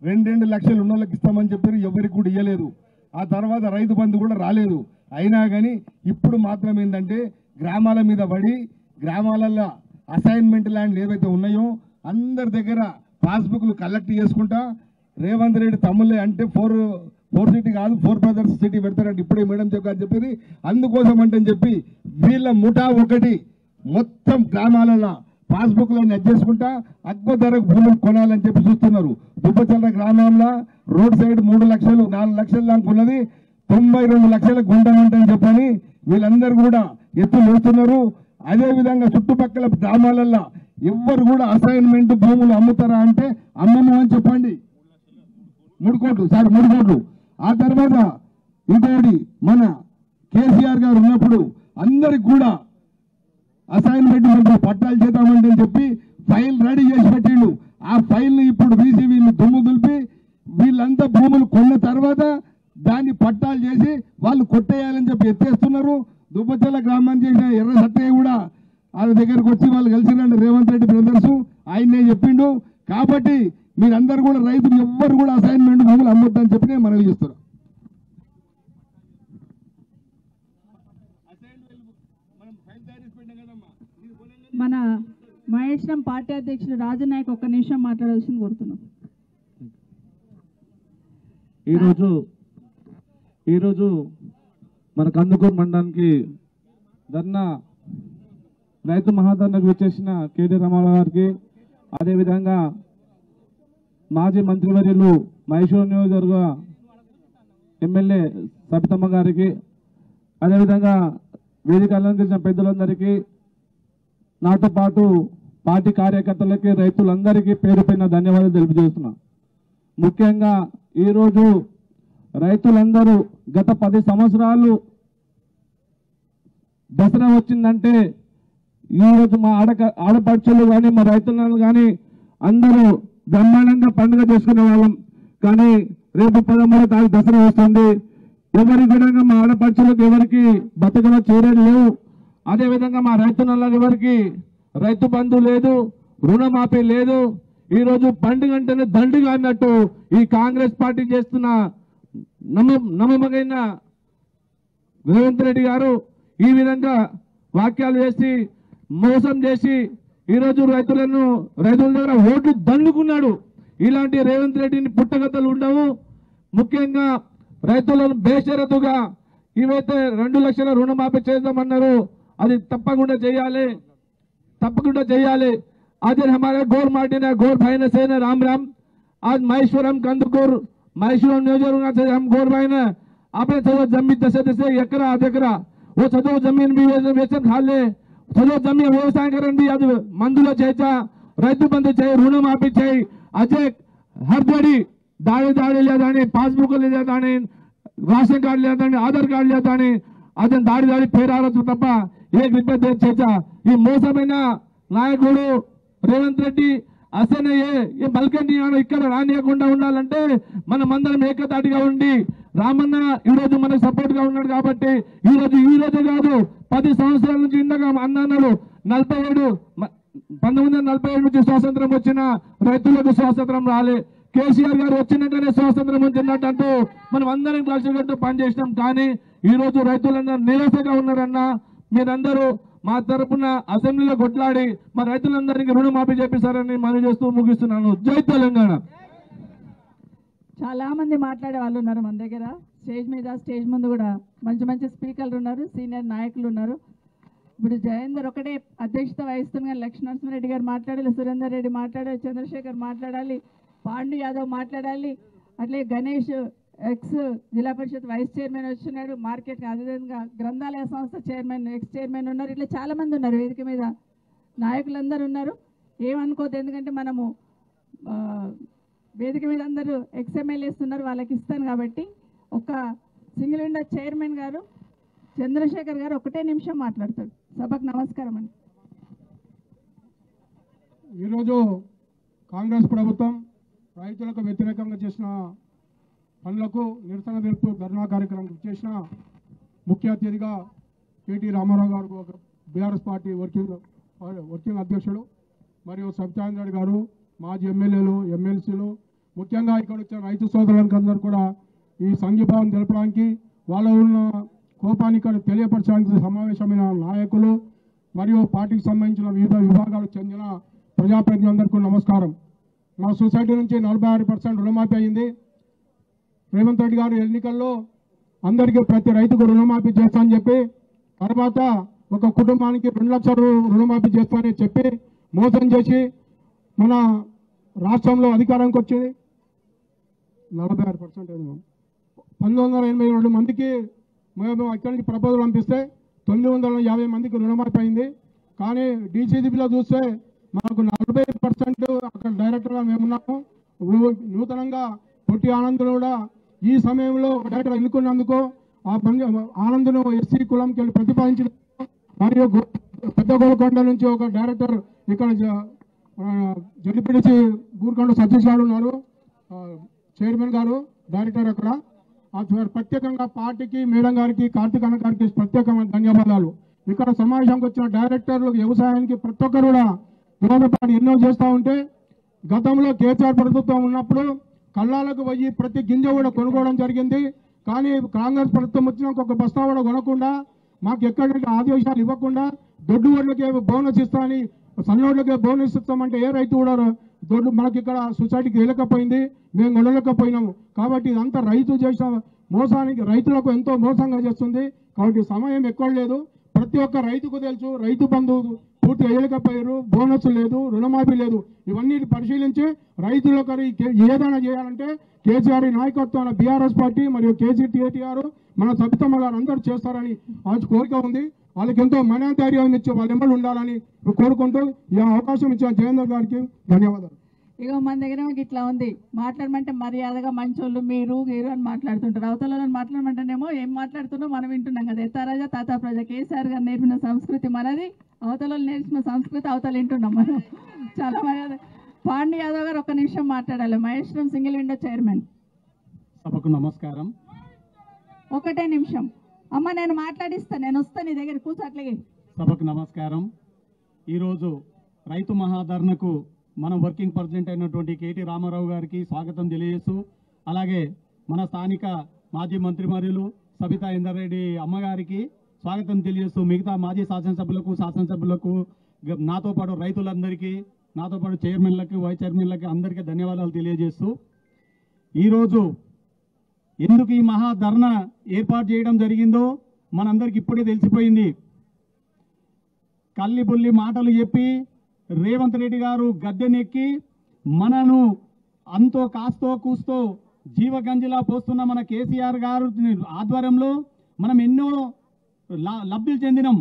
2 లక్షలు ఉన్నోళ్ళకి ఇస్తామని చెప్పారు, ఎవరికి కూడా ఇవ్వలేదు. ఆ తర్వాత రైతు బంధు కూడా రాలేదు. అయినా కానీ ఇప్పుడు మాత్రం ఏంటంటే గ్రామాల మీద పడి గ్రామాలలో అసైన్మెంట్ ల్యాండ్లు ఏవైతే ఉన్నాయో అందరి దగ్గర పాస్బుక్లు కలెక్ట్ చేసుకుంటా రేవంత్ రెడ్డి తమ్ముళ్ళే అంటే 4 సిటీ కాదు 4 బ్రదర్స్ సిటీ పెడతారంటే ఇప్పుడే మేడం చెప్పారు చెప్పేది. అందుకోసం అంటే చెప్పి వీళ్ళ ముఠా ఒకటి మొత్తం గ్రామాలలో పాస్బుక్లను చేసుకుంటా అగ్వ ధరకు భూములు కొనాలని చెప్పి చూస్తున్నారు. దుబ్బచల్ల గ్రామంలో రోడ్ సైడ్ 3 లక్షలు 4 లక్షల దాకా ఉన్నది, 92 లక్షల గుంటమంటని చెప్పని వీళ్ళందరూ కూడా ఎత్తులు వేస్తున్నారు. అదేవిధంగా చుట్టుపక్కల గ్రామాలలో ఎవ్వరు కూడా అసైన్మెంట్ భూములు అమ్ముతారా అంటే అమ్మము అని చెప్పండి. 3 కోట్లు. ఆ తర్వాత ఇంకోటి మన కేసీఆర్ గారు ఉన్నప్పుడు అందరికి కూడా అసైన్మెంట్ పట్టాలు చేద్దామంటే చెప్పి ఫైల్ రెడీ చేసి పెట్టిండు. ఆ ఫైల్ని ఇప్పుడు తీసి వీళ్ళు దుమ్ము దులిపి వీళ్ళంతా భూములు కొన్న తర్వాత దాన్ని పట్టాలు చేసి వాళ్ళు కొట్టేయాలని చెప్పి ఎత్తేస్తున్నారు. దుబ్బచల్ల గ్రామానికి చేసిన ఎర్ర సత్తయ్య కూడా వాళ్ళ దగ్గరకు వచ్చి వాళ్ళు కలిసిరండి రేవంత్ రెడ్డి బ్రదర్స్, ఆయన్నే చెప్పిండు. కాబట్టి మీరందరూ కూడా రైతులు ఎవ్వరు కూడా అసైన్మెంట్ భూములు అమ్మొద్దని చెప్పి నేను మనవి చేస్తున్నాను. మన మహేశ్వరం పార్టీ అధ్యక్షులు రాజనాయక్ 1 నిమిషం మాట్లాడాల్సింది కోరుతున్నాం. ఈరోజు మన కందుకూరు మండలానికి ధర్నా రైతు మహాధర్నాకు వచ్చేసిన కేటీ రామారావు గారికి, అదేవిధంగా మాజీ మంత్రివర్యులు మైసూరు నియోజకవర్గ ఎమ్మెల్యే సబితమ్మ గారికి, అదేవిధంగా వేదిక అలంకరించిన పెద్దలందరికీ, నాతో పాటు పార్టీ కార్యకర్తలకి, రైతులందరికీ పేరు పైన ధన్యవాదాలు తెలియజేస్తున్నా. ముఖ్యంగా ఈరోజు రైతులందరూ గత 10 సంవత్సరాలు దసరా వచ్చిందంటే ఈరోజు మా ఆడపడుచులు కానీ మా రైతులను కానీ అందరూ బ్రహ్మాండంగా పండుగ చేసుకునే వాళ్ళం. కానీ రేపు 13వ తారీఖు దసరా వస్తుంది. ఎవరికి కూడా మా ఆడపడుచులకు ఎవరికి బతుకులో చేరేది లేవు. అదేవిధంగా మా రైతులకు ఎవరికి రైతు బంధు లేదు, రుణమాఫీ లేదు. ఈరోజు పండుగ అంటేనే దండుగా అన్నట్టు ఈ కాంగ్రెస్ పార్టీ చేస్తున్న నమ్మకమైన రేవంత్ రెడ్డి గారు ఈ విధంగా వాక్యాలు చేసి మోసం చేసి ఈరోజు రైతుల దగ్గర ఓట్లు దండుకున్నాడు. ఇలాంటి రేవంత్ రెడ్డిని పుట్టగతలు ఉండవు. ముఖ్యంగా రైతులను బేషరతుగా ఇవైతే 2 లక్షల రుణమాఫీ చేద్దామన్నారు, అది తప్పకుండా చేయాలి. आज हमारे गौर माटी ने गौर भाई ने से राम राम। आज महेश्वरम कंदकूर महेश्वरम नियोजकवर्ग से हम गौर भाई ने आपने चलो जमीन दसे एकरा आध एकरा वो चलो जमीन भी वेचन खाले चलो जमीन व्यवसाय करें आज मंदुलो चेचा रैतु बंधु चाहिए ऋणमाफी चाहिए अजय हर जड़ी दाड़ी लेदानी पासबुक लेदानी राशन कार्ड लेदानी आधार कार्ड लेदानी अदन दाड़ी फेरार तप 1 रुपये चेचा ये మోసమైన నాయకుడు రేవంత్ రెడ్డి అసలే బల్కండి ఇక్కడ రానియకుండా ఉండాలంటే మనమందరం ఏకతాటిగా ఉండి రామన్న ఈరోజు మనకు సపోర్ట్ గా ఉన్నాడు కాబట్టి ఈ రోజు కాదు 10 సంవత్సరాల నుంచి ఇందాక అన్న అన్నాడు 1947 నుంచి స్వాతంత్రం వచ్చిన రైతులకు స్వాతంత్రం రాలే. కేసీఆర్ గారు వచ్చినాకనే స్వాతంత్రం వచ్చినట్టు మనం అందరం కలిసికట్టు పనిచేసినాం. కానీ ఈ రోజు రైతులందరూ నిరాశగా ఉన్నారన్న. మీరందరూ మా తరపున అసెంబ్లీలో కొట్లాడి మా రైతులందరికీ రుణమాఫీ చేపిస్తారని మనవి చేస్తూ ముగిస్తున్నాను. జై తెలంగాణ. చాలా మంది మాట్లాడే వాళ్ళు ఉన్నారు మన దగ్గర. స్టేజ్ ముందు కూడా మంచి స్పీకర్లు ఉన్నారు, సీనియర్ నాయకులు ఉన్నారు. ఇప్పుడు జయేందర్ ఒకటే అధ్యక్షత వహిస్తుంది కానీ లక్ష్మణరెడ్డి గారు మాట్లాడాలి, సురేందర్ రెడ్డి మాట్లాడాలి, చంద్రశేఖర్ మాట్లాడాలి, పాండు యాదవ్ మాట్లాడాలి, అట్లే గణేష్ ఎక్స్ జిల్లా పరిషత్ వైస్ చైర్మన్ వచ్చినాడు, మార్కెట్ అదేవిధంగా గ్రంథాలయ సంస్థ చైర్మన్ ఎక్స్ చైర్మన్ ఉన్నారు. ఇట్లా చాలా మంది ఉన్నారు వేదిక మీద, నాయకులందరూ ఉన్నారు. ఏమనుకోవద్దు, ఎందుకంటే మనము వేదిక మీద అందరూ ఎక్స్ఎమ్మెల్యేస్ ఉన్నారు, వాళ్ళకి ఇస్తాను కాబట్టి. ఒక సింగిల్ విండో చైర్మన్ గారు చంద్రశేఖర్ గారు 1 నిమిషం మాట్లాడతాడు. సభకు నమస్కారం అండి. ఈరోజు కాంగ్రెస్ ప్రభుత్వం రైతులకు వ్యతిరేకంగా చేసిన పనులకు నిరసన తెలుపుతూ ధర్నా కార్యక్రమం చేసిన ముఖ్య అతిథిగా కేటీ రామారావు గారు, బీఆర్ఎస్ పార్టీ వర్కింగ్ అధ్యక్షుడు, మరియు సత్యానంద గారు, మాజీ ఎమ్మెల్యేలు, ఎమ్మెల్సీలు, ముఖ్యంగా ఇక్కడ వచ్చిన రైతు సోదరులకు అందరూ కూడా ఈ సంఘీభావం తెలపడానికి, వాళ్ళ ఉన్న కోపాన్ని ఇక్కడ తెలియపరచడానికి సమావేశమైన నాయకులు మరియు పార్టీకి సంబంధించిన వివిధ విభాగాలకు చెందిన ప్రజాప్రతినిధులందరికీ నమస్కారం. మా సొసైటీ నుంచి 46% రుణమాఫీ అయింది. రేవంత్ రెడ్డి గారు ఎన్నికల్లో అందరికీ ప్రతి రైతుకు రుణమాఫీ చేస్తానని చెప్పి, తర్వాత ఒక కుటుంబానికి 2 లక్షల రుణమాఫీ చేస్తానని చెప్పి మోసం చేసి మన రాష్ట్రంలో అధికారానికి వచ్చింది 46%. 1982 మందికి మేము ఇక్కడి నుంచి ప్రపోజల్ పంపిస్తే 950 మందికి రుణమాఫీ అయింది. కానీ డీసీసీబీలో చూస్తే మనకు 40% అక్కడ డైరెక్టర్గా మేమున్నాము. నూతనంగా పొట్టి ఆనందులు కూడా ఈ సమయంలో డైరెక్టర్ ఎన్నుకున్నందుకు ఆనందును ఎస్సీ కులంకి వెళ్ళి ప్రతిపాదించిన, మరియు పెద్ద గోల్కొండ నుంచి ఒక డైరెక్టర్ ఇక్కడ జడ్పీటీసీ బూర్కొండ సతీష్ గారు ఉన్నారు, చైర్మన్ గారు డైరెక్టర్. అక్కడ ప్రత్యేకంగా పార్టీకి, మేడం గారికి, కార్తీక్ అన్న గారికి ప్రత్యేకమైన ధన్యవాదాలు. ఇక్కడ సమావేశానికి వచ్చిన డైరెక్టర్లు, వ్యవసాయానికి ప్రతి ఒక్కరు కూడా దోహదపడి ఎన్నో చేస్తూ ఉంటే, గతంలో కేసీఆర్ ప్రభుత్వం ఉన్నప్పుడు కళ్ళాలకు పోయి ప్రతి గింజ కూడా కొనుక్కోవడం జరిగింది. కానీ కాంగ్రెస్ ప్రభుత్వం వచ్చినాక ఒక బస్తా కూడా కొనకుండా, మాకు ఎక్కడికి ఆదేశాలు ఇవ్వకుండా, దొడ్డు ఓట్లకే బోనస్ ఇస్తామని, సన్నోడ్లకే బోనస్ ఇస్తామంటే ఏ రైతు కూడా దొడ్లు మనకి ఇక్కడ సొసైటీకి వెళ్ళకపోయింది, మేము కొనలేకపోయినాము. కాబట్టి ఇదంతా రైతు చేసిన మోసానికి, రైతులకు ఎంతో మోసంగా చేస్తుంది. కాబట్టి సమయం ఎక్కువ లేదు. ప్రతి ఒక్క రైతుకు తెలుసు, రైతు బంధు పూర్తిగా వేయలేకపోయారు, బోనస్ లేదు, రుణమాఫీ లేదు. ఇవన్నీ పరిశీలించి రైతులకు ఏదైనా చేయాలంటే కేసీఆర్ నాయకత్వాన బీఆర్ఎస్ పార్టీ మరియు కేసీఆర్ మన సబితమ్మ గారు అందరూ చేస్తారని కోరిక ఉంది. వాళ్ళకి ఎంతో మనోధైర్యం ఇచ్చి వాళ్ళ ఎంబడి ఉండాలని కోరుకుంటూ ఈ అవకాశం ఇచ్చిన జయేందర్ గారికి ధన్యవాదాలు. ఇక మన దగ్గర ఇట్లా ఉంది, మాట్లాడమంటే మర్యాదగా మంచోళ్ళు మీరు హీరో అని మాట్లాడుతుంటారు. అవతలని మాట్లాడమంటేనేమో ఏం మాట్లాడుతున్నా మనం వింటున్నాం కదా. ఎత్తారాజా తాతా ప్రజ కేసీఆర్ గారు నేర్పిన సంస్కృతి మనది, అవతల నేర్చిన సంస్కృతి అవతల వింటున్నాం మనం. చాలా మర్యాద. పాండి యాదవ్ గారు 1 నిమిషం మాట్లాడాలి. Maheshwaram single window chairman. సభకు నమస్కారం. 1 నిమిషం అమ్మ, నేను మాట్లాడిస్తాను, నేను వస్తాను నీ దగ్గర కూర్చోట్లే. సభకు నమస్కారం. ఈరోజు రైతు మహాధర్నకు మన వర్కింగ్ ప్రెసిడెంట్ అయినటువంటి కేటీ రామారావు గారికి స్వాగతం తెలియజేస్తూ, అలాగే మన స్థానిక మాజీ మంత్రివర్యులు సబితా ఇందర్రెడ్డి అమ్మగారికి స్వాగతం తెలియజేస్తూ, మిగతా మాజీ శాసనసభ్యులకు నాతో పాటు రైతులందరికీ, నాతో పాటు చైర్మన్లకు, వైస్ చైర్మన్లకి అందరికీ ధన్యవాదాలు తెలియజేస్తూ, ఈరోజు ఎందుకు ఈ మహాధర్నా ఏర్పాటు చేయడం జరిగిందో మనందరికి ఇప్పుడే తెలిసిపోయింది. కల్లిబుల్లి మాటలు చెప్పి రేవంత్ రెడ్డి గారు గద్దెనెక్కి మనను అంతో కాస్తో కూస్తో జీవగంజిలా పోస్తున్న మన కేసీఆర్ గారు ఆధ్వర్యంలో మనం ఎన్నో లబ్ధులు చెందినాం.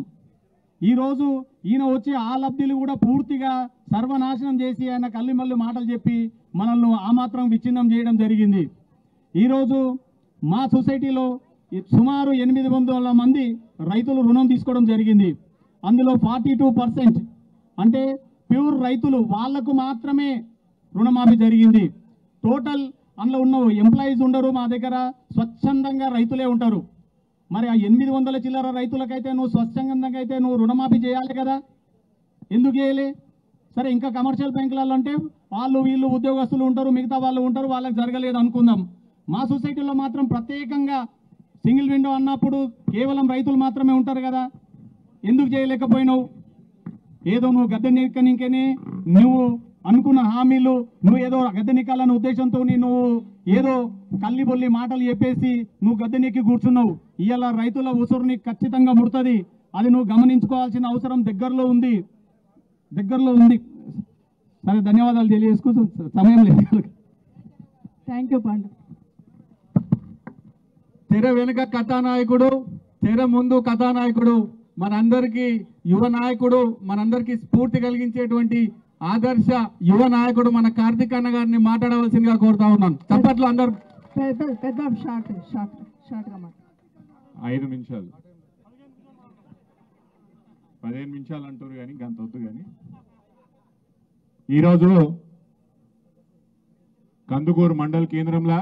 ఈరోజు ఈయన వచ్చి ఆ లబ్ధులు కూడా పూర్తిగా సర్వనాశనం చేసి ఆయన కల్లిమల్లి మాటలు చెప్పి మనల్ని ఆ మాత్రం విచ్ఛిన్నం చేయడం జరిగింది. ఈరోజు మా సొసైటీలో సుమారు 800 మంది రైతులు రుణం తీసుకోవడం జరిగింది. అందులో 42% అంటే ప్యూర్ రైతులు, వాళ్లకు మాత్రమే రుణమాఫీ జరిగింది. టోటల్ అందులో ఉన్న ఎంప్లాయీస్ ఉండరు, మా దగ్గర స్వచ్ఛందంగా రైతులే ఉంటారు. మరి ఆ 800 చిల్లర రైతులకైతే నువ్వు స్వచ్ఛందంగా అయితే నువ్వు రుణమాఫీ చేయాలి కదా, ఎందుకు చేయలే? సరే, ఇంకా కమర్షియల్ బ్యాంకులలో అంటే వాళ్ళు వీళ్ళు ఉద్యోగస్తులు ఉంటారు, మిగతా వాళ్ళు ఉంటారు, వాళ్ళకి జరగలేదు అనుకుందాం. మా సొసైటీలో మాత్రం ప్రత్యేకంగా సింగిల్ విండో అన్నప్పుడు కేవలం రైతులు మాత్రమే ఉంటారు కదా, ఎందుకు చేయలేకపోయినావు? ఏదో నువ్వు గద్దెనెక్కనికనే నువ్వు అనుకున్న హామీలు, నువ్వు ఏదో గద్దెనెక్కాలన్న ఉద్దేశంతో నువ్వు ఏదో కల్లిబొల్లి మాటలు చెప్పేసి నువ్వు గద్దెనెక్కి కూర్చున్నావు. ఇవాళ రైతుల ఉసురుని ఖచ్చితంగా ముడుతుంది. అది నువ్వు గమనించుకోవాల్సిన అవసరం దగ్గరలో ఉంది. సరే, ధన్యవాదాలు తెలియజేసుకు సమయం లేదు. Thank you Pandu. తెర వెనుక కథానాయకుడు, తెర ముందు కథానాయకుడు, మనందరికీ యువ నాయకుడు, మనందరికీ స్ఫూర్తి కలిగించేటువంటి ఆదర్శ యువ నాయకుడు మన కార్తిక్ అన్న గారిని మాట్లాడవలసిందిగా కోరుతా ఉన్నాను. చప్పట్లు అందరు. 5 నిమిషాలు 15 నిమిషాలు అంటారు కానీ గంత వద్దు. కానీ ఈరోజు కందుకూరు మండల కేంద్రంలో